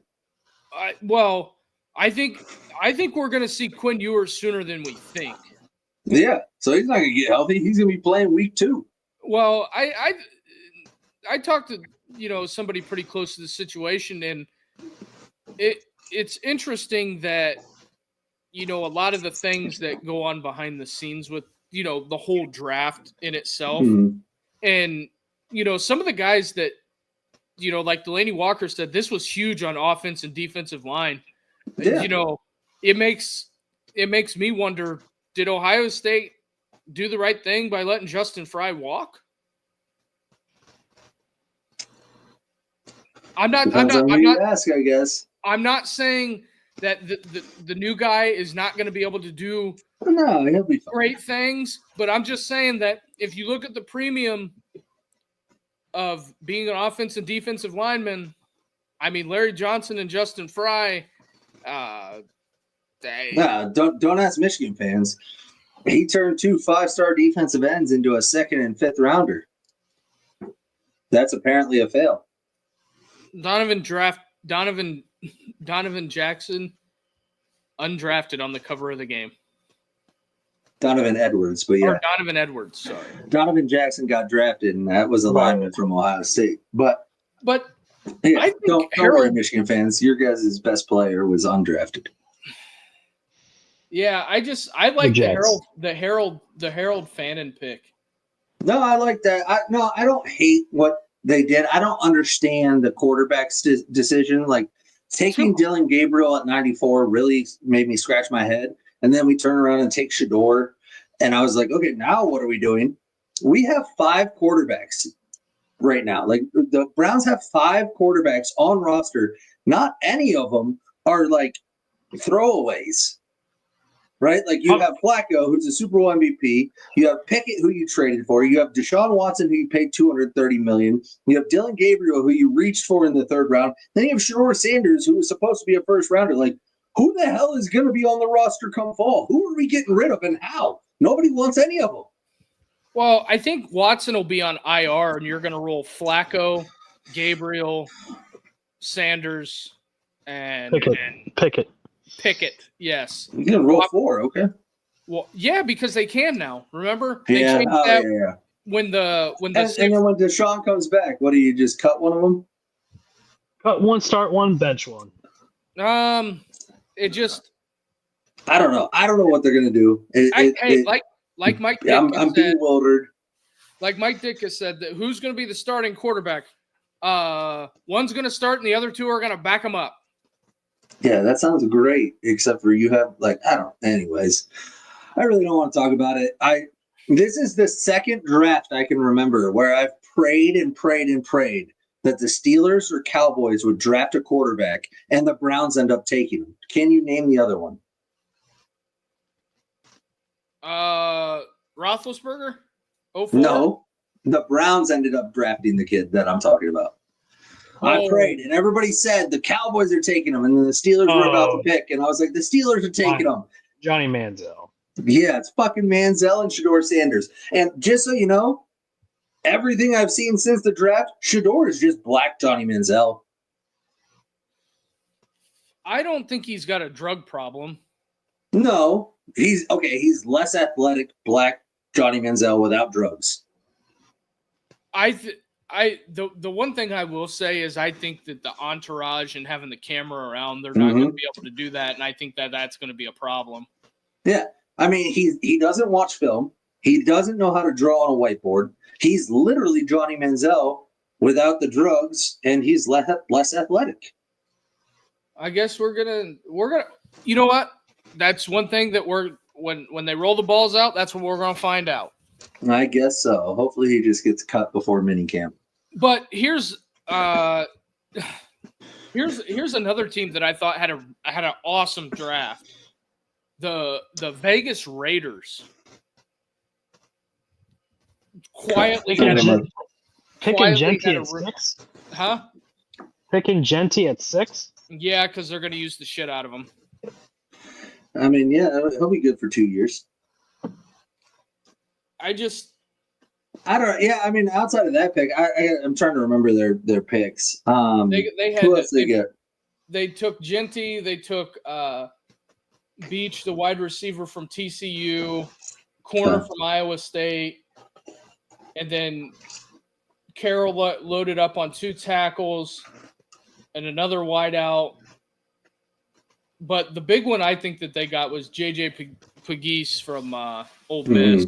I think we're going to see Quinn Ewers sooner than we think. Yeah, so he's not going to get healthy. He's going to be playing week 2. Well, I talked to somebody pretty close to the situation, and it's interesting that a lot of the things that go on behind the scenes with the whole draft in itself, and some of the guys that like Delaney Walker said, this was huge on offense and defensive line. Yeah. It makes me wonder, did Ohio State do the right thing by letting Justin Fry walk? I'm not ask, I guess. I'm not saying that the new guy is not going to be able to do he'll be fine. Great things, but I'm just saying that if you look at the premium of being an offensive and defensive lineman, I mean Larry Johnson and Justin Fry. Don't ask Michigan fans. He turned 2 5-star defensive ends into a 2nd and 5th rounder. That's apparently a fail. Donovan Jackson, undrafted on the cover of the game. Donovan Edwards, but yeah. Or Donovan Edwards, sorry. Donovan Jackson got drafted, and that was a lineman from Ohio State. But yeah, I think don't worry, Michigan fans. Your guys' best player was undrafted. Yeah, I like the Harold Fannin pick. No, I like that. I don't hate what they did. I don't understand the quarterback's decision. Like taking Dylan Gabriel at 94 really made me scratch my head. And then we turn around and take Shedeur. And I was like, okay, now what are we doing? We have 5 quarterbacks right now. Like the Browns have 5 quarterbacks on roster. Not any of them are like throwaways. Right? Like you have Flacco, who's a Super Bowl MVP. You have Pickett, who you traded for. You have Deshaun Watson, who you paid $230 million. You have Dylan Gabriel, who you reached for in the 3rd round. Then you have Shedeur Sanders, who was supposed to be a first rounder. Like, who the hell is going to be on the roster come fall? Who are we getting rid of and how? Nobody wants any of them. Well, I think Watson will be on IR, and you're going to roll Flacco, Gabriel, Sanders, and Pickett, yes. You're going to roll 4, okay. Well, yeah, because they can now. Remember? They changed that when the and then when Deshaun comes back, what do you just cut one of them? Cut one, start one, bench one. It just I don't know. I don't know what they're gonna do. Like Mike Dick I'm bewildered. Like Mike Dick has said, that who's gonna be the starting quarterback? One's gonna start and the other 2 are gonna back him up. Yeah, that sounds great, except for you have anyways. I really don't want to talk about it. This is the 2nd draft I can remember where I've prayed and prayed and prayed that the Steelers or Cowboys would draft a quarterback and the Browns end up taking him. Can you name the other one? Roethlisberger? 04? No, the Browns ended up drafting the kid that I'm talking about. I prayed, and everybody said the Cowboys are taking him, and then the Steelers were about to pick, and I was like, the Steelers are taking him. Johnny Manziel. Yeah, it's fucking Manziel and Shedeur Sanders. And just so you know, everything I've seen since the draft, Shedeur is just black Johnny Manziel. I don't think he's got a drug problem. No, he's less athletic, black Johnny Manziel without drugs. The one thing I will say is I think that the entourage and having the camera around, they're not going to be able to do that, and I think that that's going to be a problem. Yeah, I mean, he doesn't watch film. He doesn't know how to draw on a whiteboard. He's literally Johnny Manziel without the drugs, and he's less athletic. I guess we're gonna. You know what? That's one thing that when they roll the balls out, that's what we're gonna find out. I guess so. Hopefully, he just gets cut before minicamp. But here's another team that I thought had an awesome draft. The Vegas Raiders quietly picking Genty at 6. Huh? Picking Genty at 6. Yeah, because they're going to use the shit out of him. I mean, yeah, he'll be good for 2 years. I don't. Yeah, I mean, outside of that pick, I'm trying to remember their picks. They had who else they get? They took Genty. They took Beach, the wide receiver from TCU, corner from Iowa State, and then Carroll loaded up on 2 tackles and another wideout. But the big one I think that they got was J.J. Pegues from Ole Miss.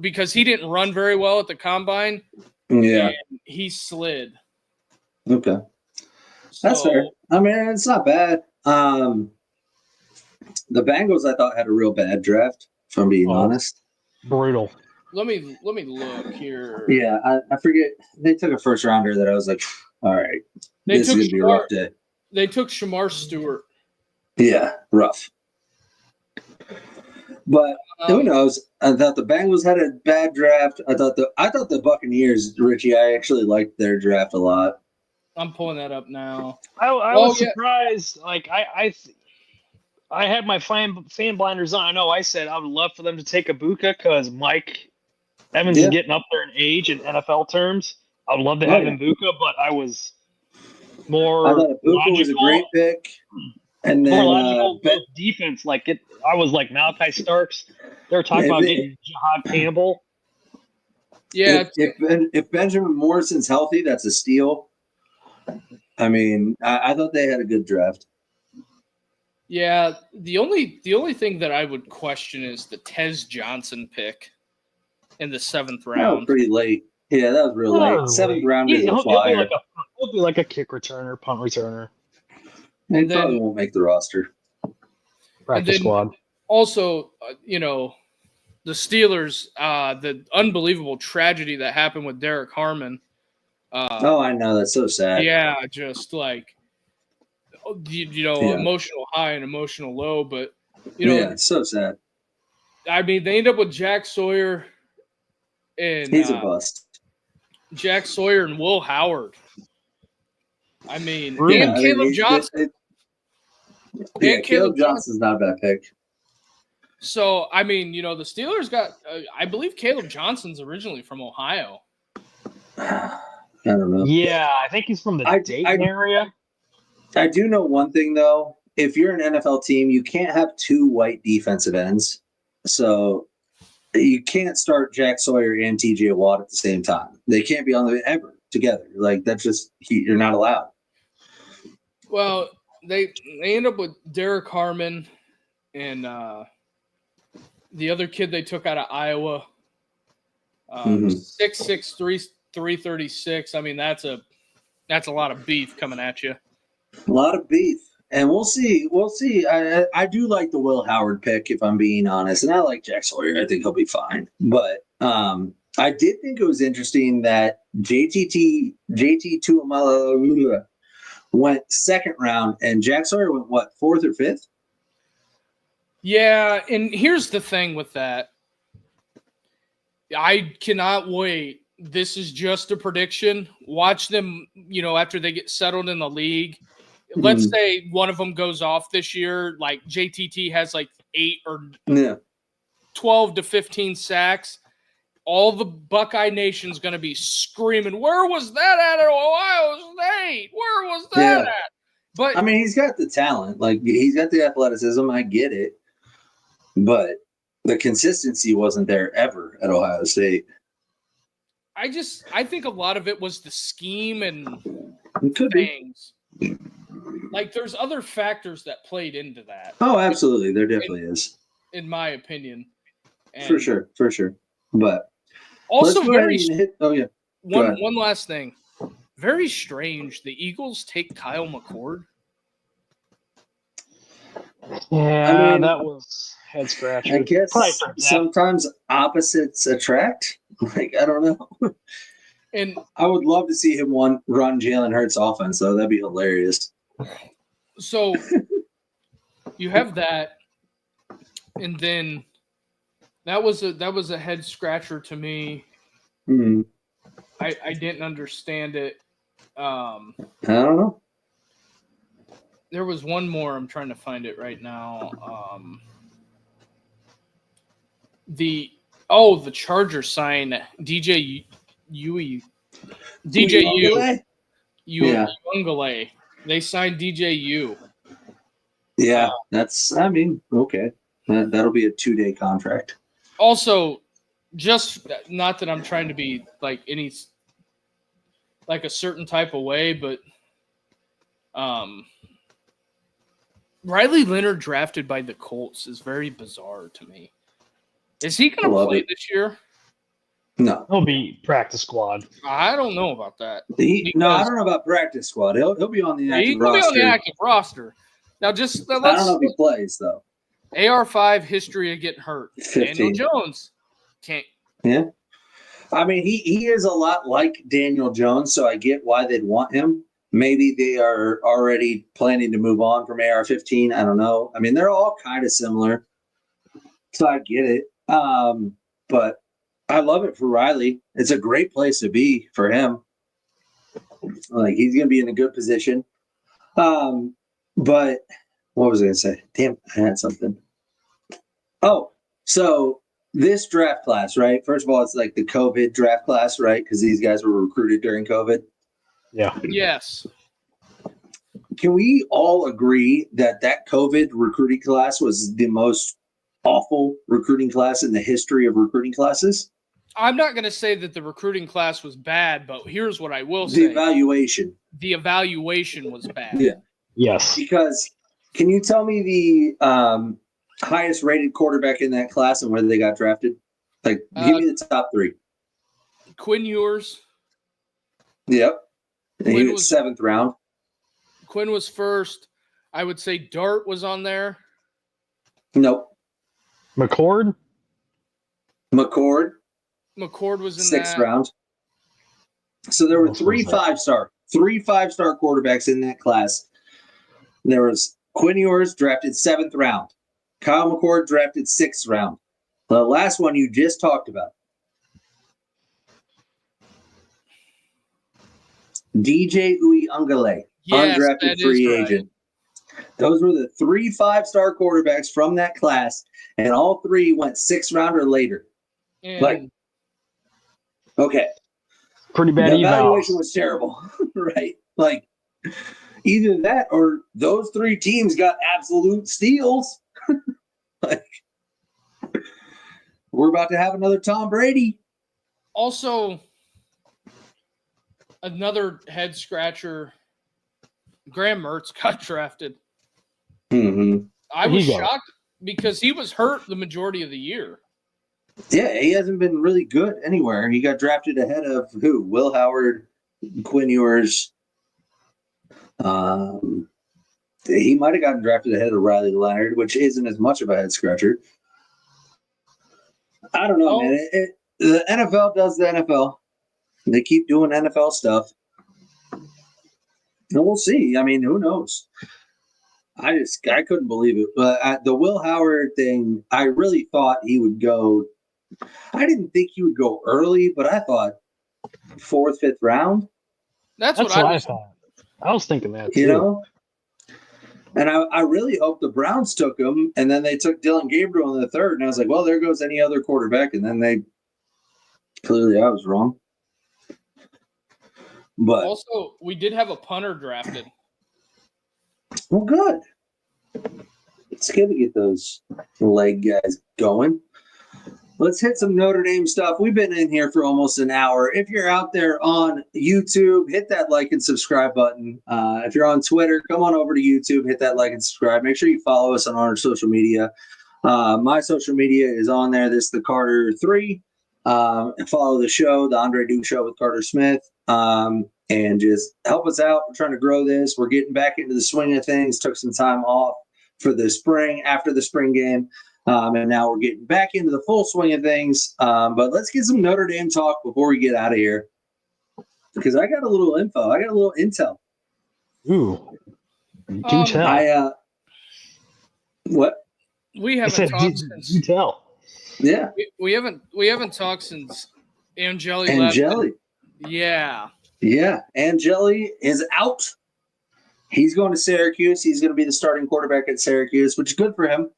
Because he didn't run very well at the combine. Yeah. And he slid. Okay. That's fair. I mean, it's not bad. The Bengals, I thought, had a real bad draft, if I'm being honest. Brutal. Let me look here. Yeah, I forget. They took a first rounder that I was like, all right, this is going to be a rough day. They took Shamar Stewart. Yeah, rough. But who knows? I thought the Bengals had a bad draft. I thought the Buccaneers, Richie, I actually liked their draft a lot. I'm pulling that up now. I was surprised. Like I had my fan blinders on. I know I said I would love for them to take Ibuka because Mike Evans is getting up there in age in NFL terms. I would love to have Ibuka, but I was more. I thought Ibuka was a great pick. And then logical defense, I was like Malachi Starks. They were talking about getting Jahad Campbell. Yeah, if Benjamin Morrison's healthy, that's a steal. I mean, I thought they had a good draft. Yeah, the only thing that I would question is the Tez Johnson pick in the 7th round. That was pretty late. Yeah, that was real late. 7th round is a flyer. He'll be like a kick returner, punt returner. He probably won't make the roster. Practice squad. Also, the Steelers, the unbelievable tragedy that happened with Derek Harmon. I know. That's so sad. Yeah, just like, emotional high and emotional low. But, it's so sad. I mean, they end up with Jack Sawyer and he's a bust. Jack Sawyer and Will Howard. I mean, and Caleb Johnson. Caleb Johnson's not a bad pick. So, I mean, the Steelers got, I believe Caleb Johnson's originally from Ohio. I don't know. Yeah, I think he's from the Dayton area. I do know one thing, though. If you're an NFL team, you can't have 2 white defensive ends. So you can't start Jack Sawyer and TJ Watt at the same time. They can't be on the ever together. Like, that's just, you're not allowed. Well, they end up with Derek Harmon and the other kid they took out of Iowa, 6'6", 336. I mean, that's a lot of beef coming at you. A lot of beef. And we'll see. I do like the Will Howard pick, if I'm being honest. And I like Jack Sawyer. I think he'll be fine. But I did think it was interesting that JT Tuamala went 2nd round, and Jack Sawyer went, 4th or 5th? Yeah, and here's the thing with that. I cannot wait. This is just a prediction. Watch them, after they get settled in the league. Let's say one of them goes off this year, like JTT has like 8 or 12 to 15 sacks. All the Buckeye Nation's going to be screaming, "Where was that at Ohio State? Where was that at?" But I mean, he's got the talent. Like, he's got the athleticism. I get it. But the consistency wasn't there ever at Ohio State. I think a lot of it was the scheme and things. Like, there's other factors that played into that. Oh, absolutely. There definitely is. In my opinion. And for sure. But also one last thing. Very strange. The Eagles take Kyle McCord. Yeah, I mean, that was head scratcher. I guess sometimes opposites attract. Like, I don't know. And I would love to see him run Jalen Hurts' offense, though. That'd be hilarious. So you have that, and then that was a head scratcher to me. Mm-hmm. I didn't understand it. I don't know. There was one more. I'm trying to find it right now. The Chargers signed DJ Uiagalelei. They signed DJU. Yeah, okay. That'll be a 2-day contract. Also, just not that I'm trying to be like a certain type of way, but Riley Leonard drafted by the Colts is very bizarre to me. Is he going to play this year? No. He'll be practice squad. I don't know about that. I don't know about practice squad. He'll be on the active roster. He'll be on the active roster. Now, I don't know if he plays, though. AR5 history of getting hurt. 15. Daniel Jones can't. Yeah. I mean, he is a lot like Daniel Jones, so I get why they'd want him. Maybe they are already planning to move on from AR-15. I don't know. I mean, they're all kind of similar, so I get it. But I love it for Riley. It's a great place to be for him. Like, he's going to be in a good position. But what was I going to say? Damn, I had something. Oh, so this draft class, right? First of all, it's like the COVID draft class, right? Because these guys were recruited during COVID. Yeah. Yes. Can we all agree that COVID recruiting class was the most awful recruiting class in the history of recruiting classes? I'm not going to say that the recruiting class was bad, but here's what I will say. The evaluation. The evaluation was bad. Yeah. Yes. Because can you tell me the highest rated quarterback in that class and where they got drafted? Like, give me the top 3. Quinn Ewers. Yep. And he was 7th round. Quinn was first. I would say Dart was on there. Nope. McCord was in 6th round. So there were 3 5-star quarterbacks in that class. There was Quinn Ewers drafted 7th round. Kyle McCord drafted 6th round. The last one you just talked about. DJ Uiagalelei, undrafted free agent. Those were the 3 5-star quarterbacks from that class, and all 3 went 6th round or later. And okay. Pretty bad. The evaluation was terrible, right? Like, either that or those 3 teams got absolute steals. Like, we're about to have another Tom Brady. Also, another head scratcher. Graham Mertz got drafted. Mm-hmm. I was shocked because he was hurt the majority of the year. Yeah, he hasn't been really good anywhere. He got drafted ahead of who? Will Howard, Quinn Ewers. He might have gotten drafted ahead of Riley Leonard, which isn't as much of a head scratcher. I don't know, man. The NFL does the NFL. They keep doing NFL stuff. And we'll see. I mean, who knows? I couldn't believe it. But the Will Howard thing, I really thought he would go I didn't think he would go early, but I thought 4th, 5th round. That's That's what what I I was. thought. I was thinking that You too. know. And I really hope the Browns took him, and then they took Dylan Gabriel in the 3rd, and I was like, well, there goes any other quarterback, and then I was wrong. But Also, we did have a punter drafted. well, good. It's good to get those leg guys going. Let's hit some Notre Dame stuff. We've been in here for almost an hour. If you're out there on YouTube, hit that like and subscribe button. If you're on Twitter, come on over to YouTube, hit that like and subscribe. Make sure you follow us on our social media. My social media is on there. This is the Carter 3. Follow the show, the Andre Duke Show with Carter Smith. And just help us out. We're trying to grow this. We're getting back into the swing of things. Took some time off for the spring, after the spring game. And now we're getting back into the full swing of things. But let's get some Notre Dame talk before we get out of here. Because I got a little info. I got a little intel. Ooh. Do tell. What? We I said, haven't talked do since. tell. Yeah. We haven't talked since Angeli left. Angeli. Yeah. Yeah. Angeli is out. He's going to Syracuse. He's going to be the starting quarterback at Syracuse, which is good for him.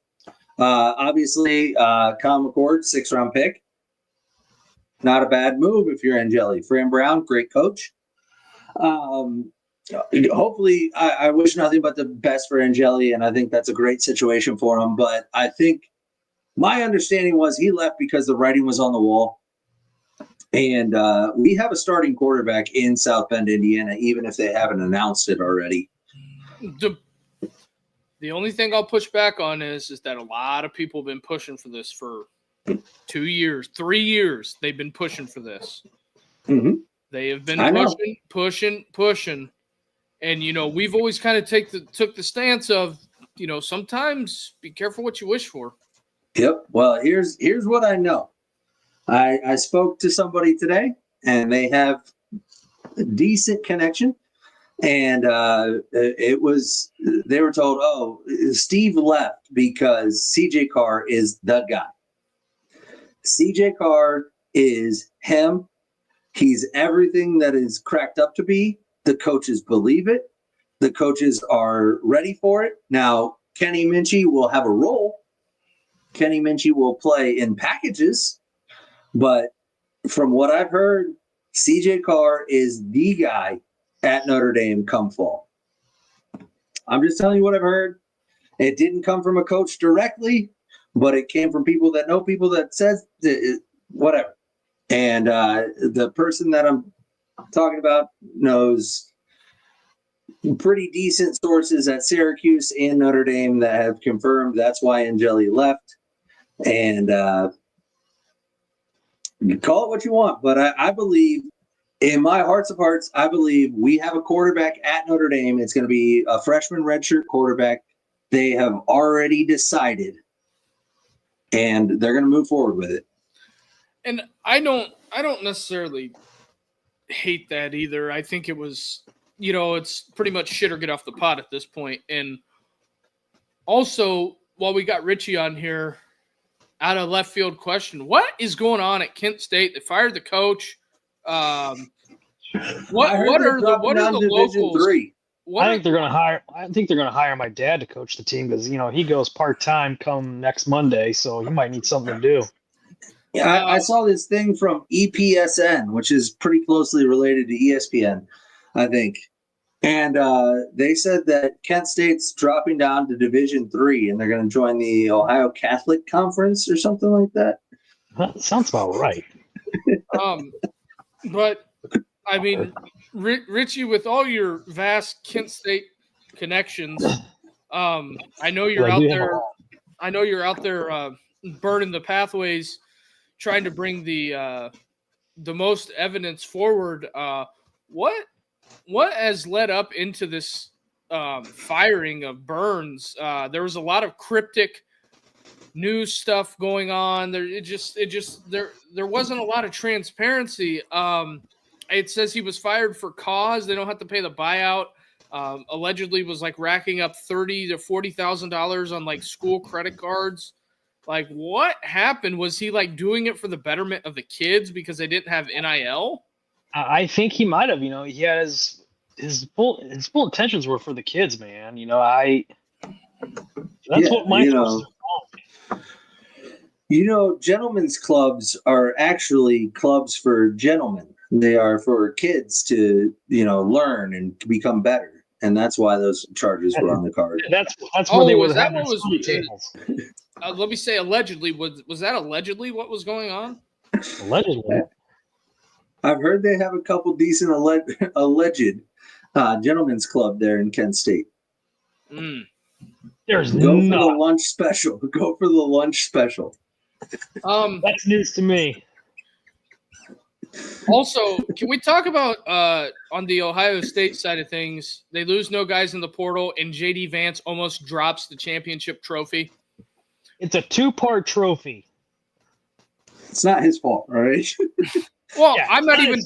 Obviously, Kyle McCord, 6th-round pick. Not a bad move if you're Angeli. Fran Brown, great coach. Hopefully, I wish nothing but the best for Angeli, and I think that's a great situation for him. But I think my understanding was he left because the writing was on the wall. And we have a starting quarterback in South Bend, Indiana, even if they haven't announced it already. The only thing I'll push back on is that a lot of people have been pushing for this for 2 years, 3 years. They've been pushing for this. Mm-hmm. They have been pushing. And, we've always kind of took the stance of, sometimes be careful what you wish for. Yep. Well, here's what I know. I spoke to somebody today, and they have a decent connection. And they were told, oh, Steve left because CJ Carr is the guy. CJ Carr is him. He's everything that is cracked up to be. The coaches believe it. The coaches are ready for it. Now, Kenny Minchie will have a role. Kenny Minchie will play in packages. But from what I've heard, CJ Carr is the guy at Notre Dame come fall. I'm just telling you what I've heard. It didn't come from a coach directly, but it came from people that know people that says whatever. And the person that I'm talking about knows pretty decent sources at Syracuse and Notre Dame that have confirmed that's why Angeli left. And you call it what you want, but I believe, in my hearts of hearts, I believe we have a quarterback at Notre Dame. It's going to be a freshman redshirt quarterback. They have already decided, and they're going to move forward with it. And I don't necessarily hate that either. I think it was, it's pretty much shit or get off the pot at this point. And also, while we got Richie on here, out of left field question, what is going on at Kent State? They fired the coach. What are the locals? I think they're going to hire. I think they're going to hire my dad to coach the team because he goes part-time come next Monday, so he might need something to do. Yeah, I saw this thing from EPSN, which is pretty closely related to ESPN, I think. And they said that Kent State's dropping down to Division III, and they're going to join the Ohio Catholic Conference or something like that. That sounds about right. But I mean, Richie, with all your vast Kent State connections, I know you're out there. I know you're out there burning the pathways, trying to bring the most evidence forward. What has led up into this firing of Burns? There was a lot of cryptic news stuff going on. There wasn't a lot of transparency. It says he was fired for cause. They don't have to pay the buyout. Allegedly was like racking up $30,000 to $40,000 on like school credit cards. Like, what happened? Was he like doing it for the betterment of the kids because they didn't have NIL? I think he might have. He had his full intentions were for the kids, man. That's what my sources are calling. Gentlemen's clubs are actually clubs for gentlemen. They are for kids to, learn and become better. And that's why those charges were on the card. That's where they would is that have what was study tables. let me say allegedly. Was that allegedly what was going on? Allegedly. I've heard they have a couple decent alleged gentlemen's club there in Kent State. There's Go for the lunch special. Go for the lunch special. That's news to me. Also, can we talk about on the Ohio State side of things? They lose no guys in the portal, and JD Vance almost drops the championship trophy. It's a 2-part trophy. It's not his fault, all right? Well, I'm not even.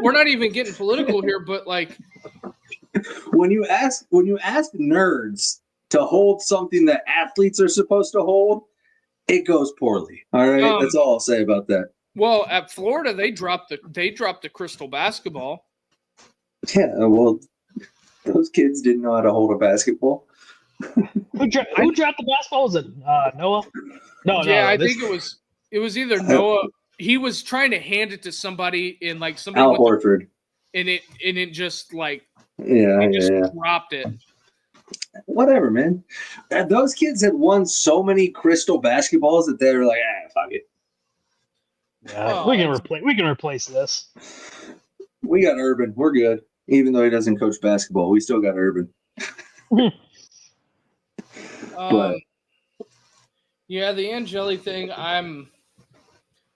We're not even getting political here, but like, when you ask nerds to hold something that athletes are supposed to hold, it goes poorly. All right, that's all I'll say about that. Well, at Florida, they dropped the crystal basketball. Yeah, well, those kids didn't know how to hold a basketball. Who dropped the basketball? Was it Noah? No. I think it was either Noah. He was trying to hand it to somebody in like somebody. Al Horford. And it just like dropped it. Whatever, man. Those kids had won so many crystal basketballs that they were like, fuck it. Yeah, we can replace this. We got Urban. We're good. Even though he doesn't coach basketball, we still got Urban. Yeah, the Angeli thing. I'm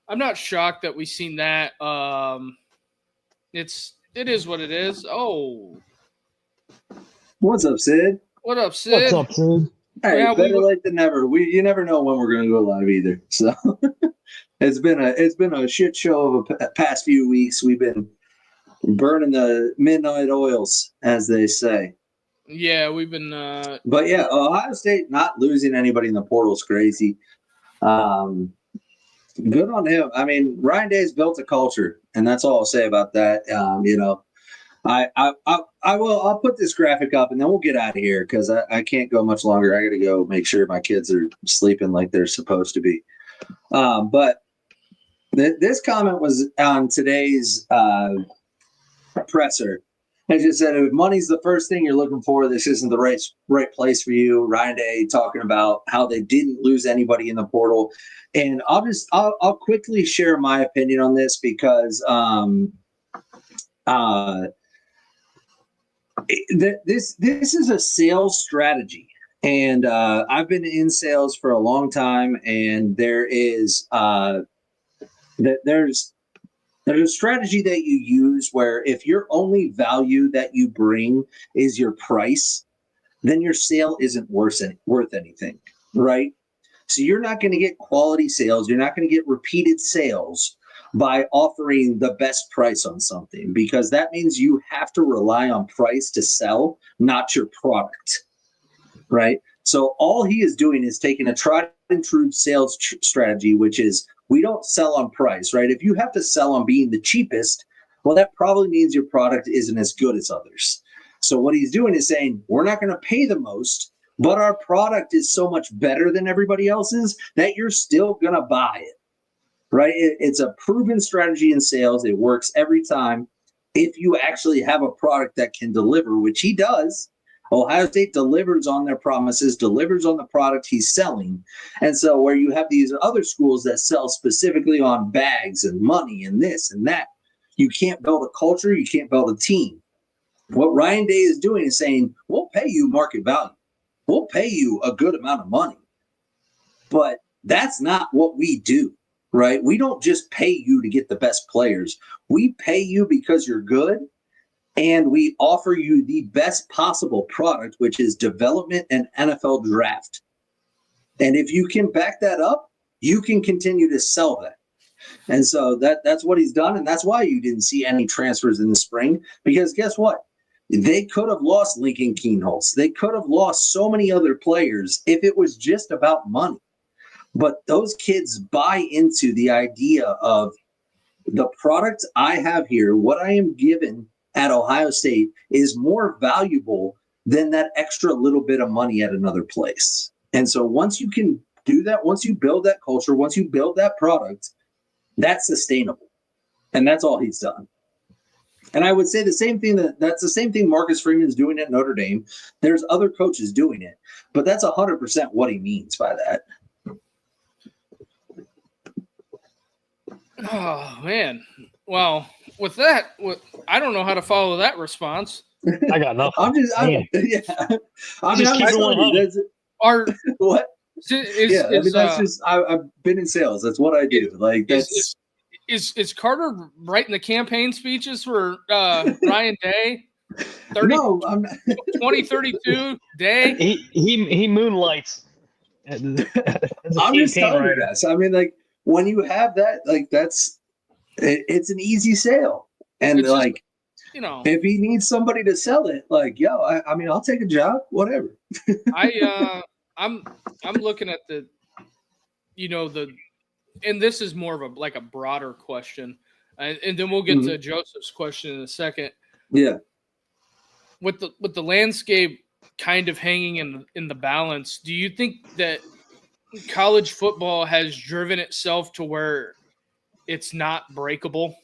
not shocked that we've seen that. It is what it is. Oh, what's up, Sid? What up, Sid? Hey, yeah, better late than never. You never know when we're going to go live either. So it's been a shit show of a past few weeks. We've been burning the midnight oils, as they say. Yeah, we've been. But yeah, Ohio State not losing anybody in the portal is crazy. Good on him. I mean, Ryan Day's built a culture, and that's all I'll say about that. I'll put this graphic up, and then we'll get out of here because I can't go much longer. I got to go make sure my kids are sleeping like they're supposed to be. But this comment was on today's presser. I just said, if money's the first thing you're looking for, this isn't the right place for you. Ryan Day talking about how they didn't lose anybody in the portal. And I'll quickly share my opinion on this because this is a sales strategy. And I've been in sales for a long time, and there's a strategy that you use where if your only value that you bring is your price, then your sale isn't worth anything, right? So you're not going to get quality sales. You're not going to get repeated sales by offering the best price on something, because that means you have to rely on price to sell, not your product, right? So all he is doing is taking a tried and true sales strategy, which is we don't sell on price, right? If you have to sell on being the cheapest, well, that probably means your product isn't as good as others. So what he's doing is saying, we're not going to pay the most, but our product is so much better than everybody else's that you're still going to buy it, right? It's a proven strategy in sales. It works every time. If you actually have a product that can deliver, which he does, Ohio State delivers on their promises, delivers on the product he's selling. And so where you have these other schools that sell specifically on bags and money and this and that, you can't build a culture, you can't build a team. What Ryan Day is doing is saying, we'll pay you market value. We'll pay you a good amount of money. But that's not what we do, right? We don't just pay you to get the best players. We pay you because you're good. And we offer you the best possible product, which is development and NFL draft. And if you can back that up, you can continue to sell that. And so that's what he's done. And that's why you didn't see any transfers in the spring, because guess what? They could have lost Lincoln Keenholz. They could have lost so many other players if it was just about money. But those kids buy into the idea of the product I have here, what I am given at Ohio State is more valuable than that extra little bit of money at another place. And so once you can do that, once you build that culture, once you build that product, that's sustainable. And that's all he's done. And I would say the same thing that's the same thing Marcus Freeman's doing at Notre Dame. There's other coaches doing it, but that's 100% what he means by that. Oh man. Well, with that, I don't know how to follow that response. I got nothing. Just keep it 100. Our what? Is, I've been in sales. That's what I do. Like that's is Carter writing the campaign speeches for Ryan Day? 30, no, I'm not. 2032 Day. He moonlights. I'm just telling you guys. I mean, like when you have that, like it's an easy sale, and it's like just, if he needs somebody to sell it, like I mean, I'll take a job, whatever. I'm looking at the and this is more of a broader question, and then we'll get to Joseph's question in a second. Yeah. With the landscape kind of hanging in the balance, do you think that college football has driven itself to where it's not breakable?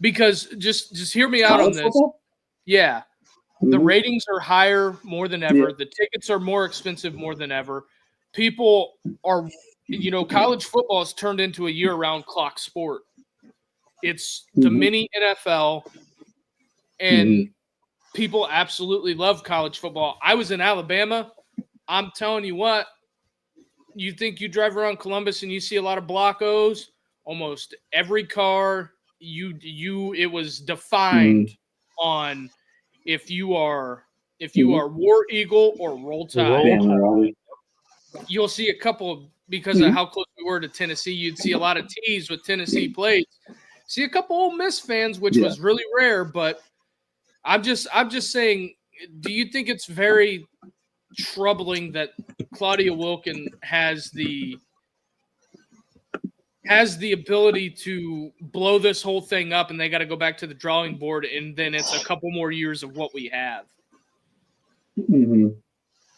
Because just hear me out on this. Football? Yeah. The ratings are higher more than ever. Yeah. The tickets are more expensive more than ever. People are, college football has turned into a year-round clock sport. It's the mini NFL, and people absolutely love college football. I was in Alabama. I'm telling you what, you think you drive around Columbus and you see a lot of Block O's, almost every car it was defined on if you are War Eagle or Roll Tide. You'll see a couple because of how close we were to Tennessee. You'd see a lot of T's with Tennessee plates. See a couple Ole Miss fans, which was really rare. But I'm just saying, do you think it's very troubling that Claudia Wilken has the ability to blow this whole thing up, and they got to go back to the drawing board, and then it's a couple more years of what we have?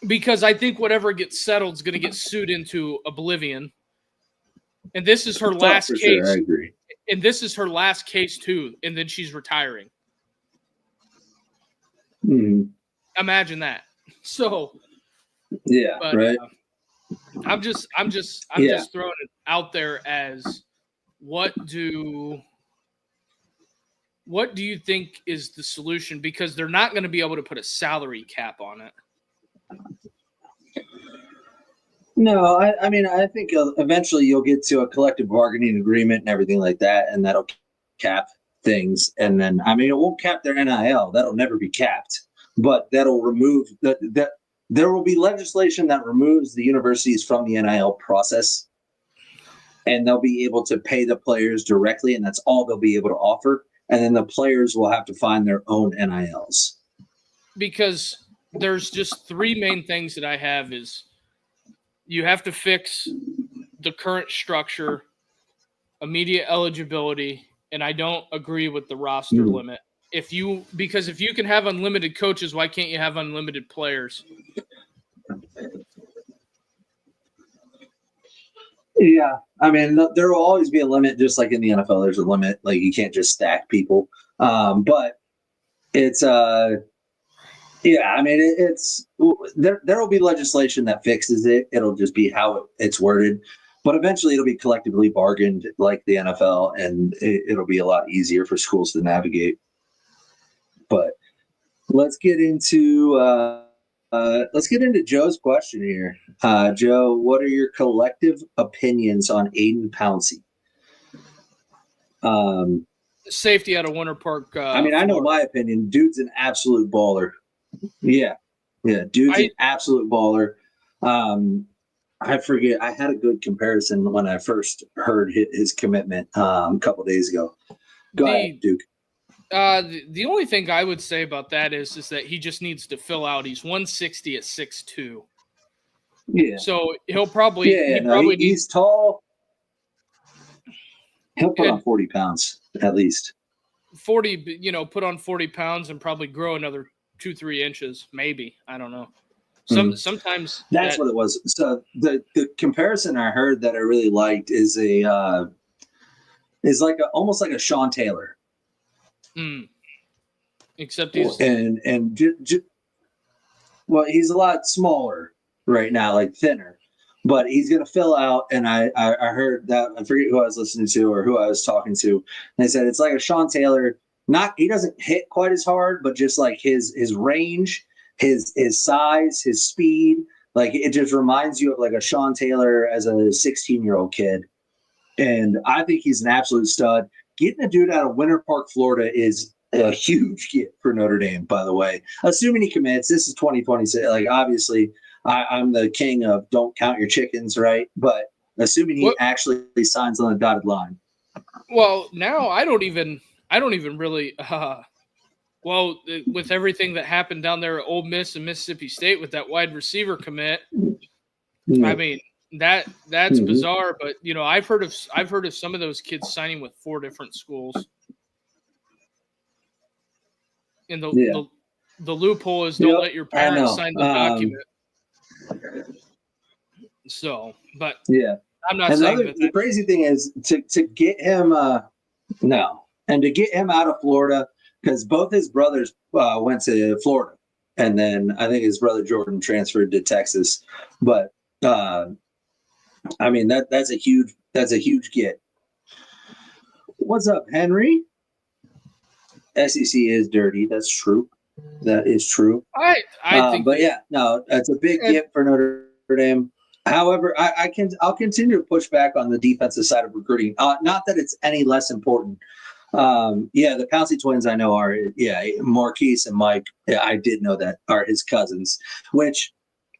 Because I think whatever gets settled is going to get sued into oblivion. And this is her last case. Sure, I agree. And this is her last case too, and then she's retiring. Imagine that. So, right. I'm just throwing it out there as what do you think is the solution? Because they're not going to be able to put a salary cap on it. No, I mean, I think eventually you'll get to a collective bargaining agreement and everything like that, and that'll cap things. And then, I mean, it won't cap their NIL. That'll never be capped. But that'll remove that. There will be legislation that removes the universities from the NIL process, and they'll be able to pay the players directly, and that's all they'll be able to offer. And then the players will have to find their own NILs. Because there's just three main things that I have is you have to fix the current structure, immediate eligibility, and I don't agree with the roster limit. Because if you can have unlimited coaches, why can't you have unlimited players? Yeah, I mean, there will always be a limit, just like in the NFL, there's a limit. Like you can't just stack people. But it's I mean, it's there will be legislation that fixes it. It'll just be how it's worded. But eventually it'll be collectively bargained like the NFL, and it'll be a lot easier for schools to navigate. But let's get into Joe's question here. Joe, what are your collective opinions on Aiden Pouncey? Safety out of Winter Park. I mean, I know my opinion. Dude's an absolute baller. Yeah. Dude's an absolute baller. I forget. I had a good comparison when I first heard his commitment a couple days ago. Go ahead, Duke. The only thing I would say about that is that he just needs to fill out. He's 160 at 6'2". Yeah. So he'll probably he's tall. He'll put And- on 40 pounds at least. 40, put on 40 pounds and probably grow another 2-3 inches, maybe. I don't know. Sometimes that's what it was. So the comparison I heard that I really liked is almost like a Sean Taylor. Except he's well, he's a lot smaller right now, like thinner, but he's going to fill out. And I heard that, I forget who I was listening to or who I was talking to. And they said it's like a Sean Taylor. He doesn't hit quite as hard, but just like his range, his size, his speed, like it just reminds you of like a Sean Taylor as a 16-year-old kid. And I think he's an absolute stud. Getting a dude out of Winter Park, Florida is a huge get for Notre Dame, by the way. Assuming he commits, this is 2026. Like, obviously, I'm the king of don't count your chickens, right? But assuming he actually signs on the dotted line. Well, now I don't even really. Well, with everything that happened down there at Ole Miss and Mississippi State with that wide receiver commit, I mean that's bizarre. But I've heard of some of those kids signing with 4 different schools. And the loophole is don't let your parents sign the document. So, but I'm not saying that. The crazy thing is to get him to get him out of Florida, because both his brothers went to Florida, and then I think his brother Jordan transferred to Texas. But I mean that's a huge get. What's up, Henry? SEC is dirty. That's true. That is true. I think. But that's a big get for Notre Dame. However, I'll continue to push back on the defensive side of recruiting. Not that it's any less important. The Pouncey twins I know are Marquise and Mike. Yeah, I did know that are his cousins. Which,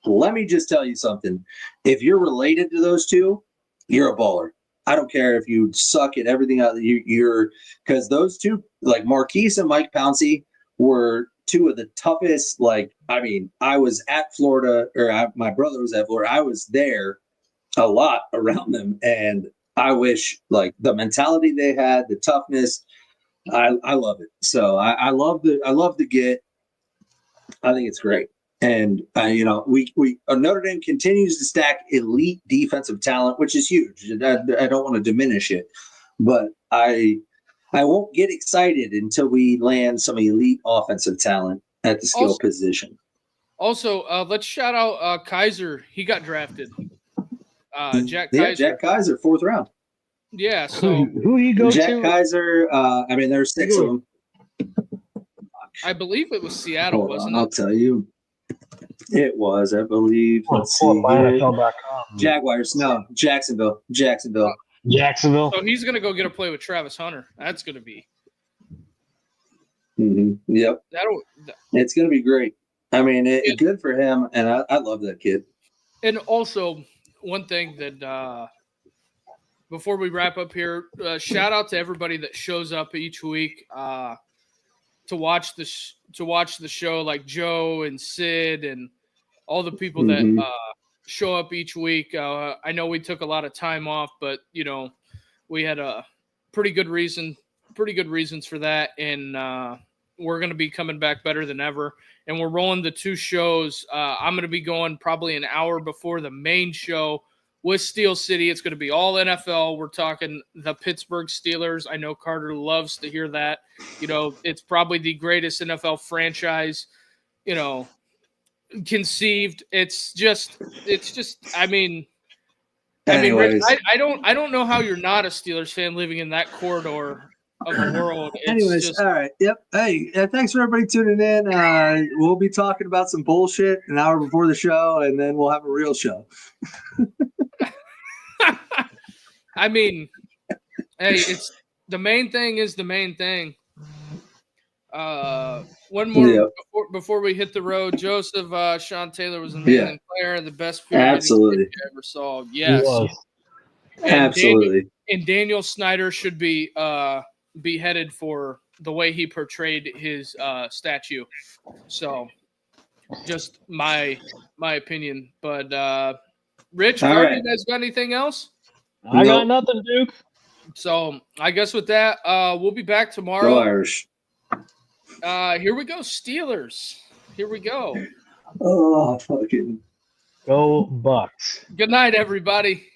let me just tell you something. If you're related to those two, you're a baller. I don't care if you suck at everything out. You're because those two, like Marquise and Mike Pouncey, were two of the toughest. Like, I mean, I was at Florida, my brother was at Florida. I was there a lot around them, and I wish like the mentality they had, the toughness. I love it. So I love the get. I think it's great. And Notre Dame continues to stack elite defensive talent, which is huge. I don't want to diminish it, but I won't get excited until we land some elite offensive talent at the skill position. Also, let's shout out Kaiser. He got drafted. Jack Kaiser. Jack Kaiser, 4th round. Yeah. So who you go Jack to? Kaiser. I mean, there's 6 of them. I believe it was Seattle, wasn't it? I'll tell you. It was, I believe. Let's see. Jaguars. No, Jacksonville. Jacksonville. So he's going to go get a play with Travis Hunter. That's going to be. Yep. It's going to be great. I mean, good for him, and I love that kid. And also, one thing that before we wrap up here, shout out to everybody that shows up each week to watch the show, like Joe and Sid and all the people that show up each week. I know we took a lot of time off, but we had a pretty good reasons for that, and we're going to be coming back better than ever. And we're rolling the 2 shows. I'm going to be going probably an hour before the main show with Steel City. It's going to be all NFL. We're talking the Pittsburgh Steelers. I know Carter loves to hear that. It's probably the greatest NFL franchise, conceived. It's just, I mean, Anyways. I don't know how you're not a Steelers fan living in that corridor of the world. All right. Yep. Hey, thanks for everybody tuning in. We'll be talking about some bullshit an hour before the show, and then we'll have a real show. I mean, hey, it's the main thing is the main thing. One more before we hit the road. Joseph, Sean Taylor was an amazing player, the best player I ever saw. Yes, and absolutely. Daniel Snyder should be headed for the way he portrayed his statue. So just my opinion. But Rich, All Ferg, right. you guys got anything else? I got Nope. nothing, Duke. So I guess with that, we'll be back Go tomorrow. Irish. Here we go, Steelers. Here we go. Oh, fucking. Go Bucks. Good night, everybody.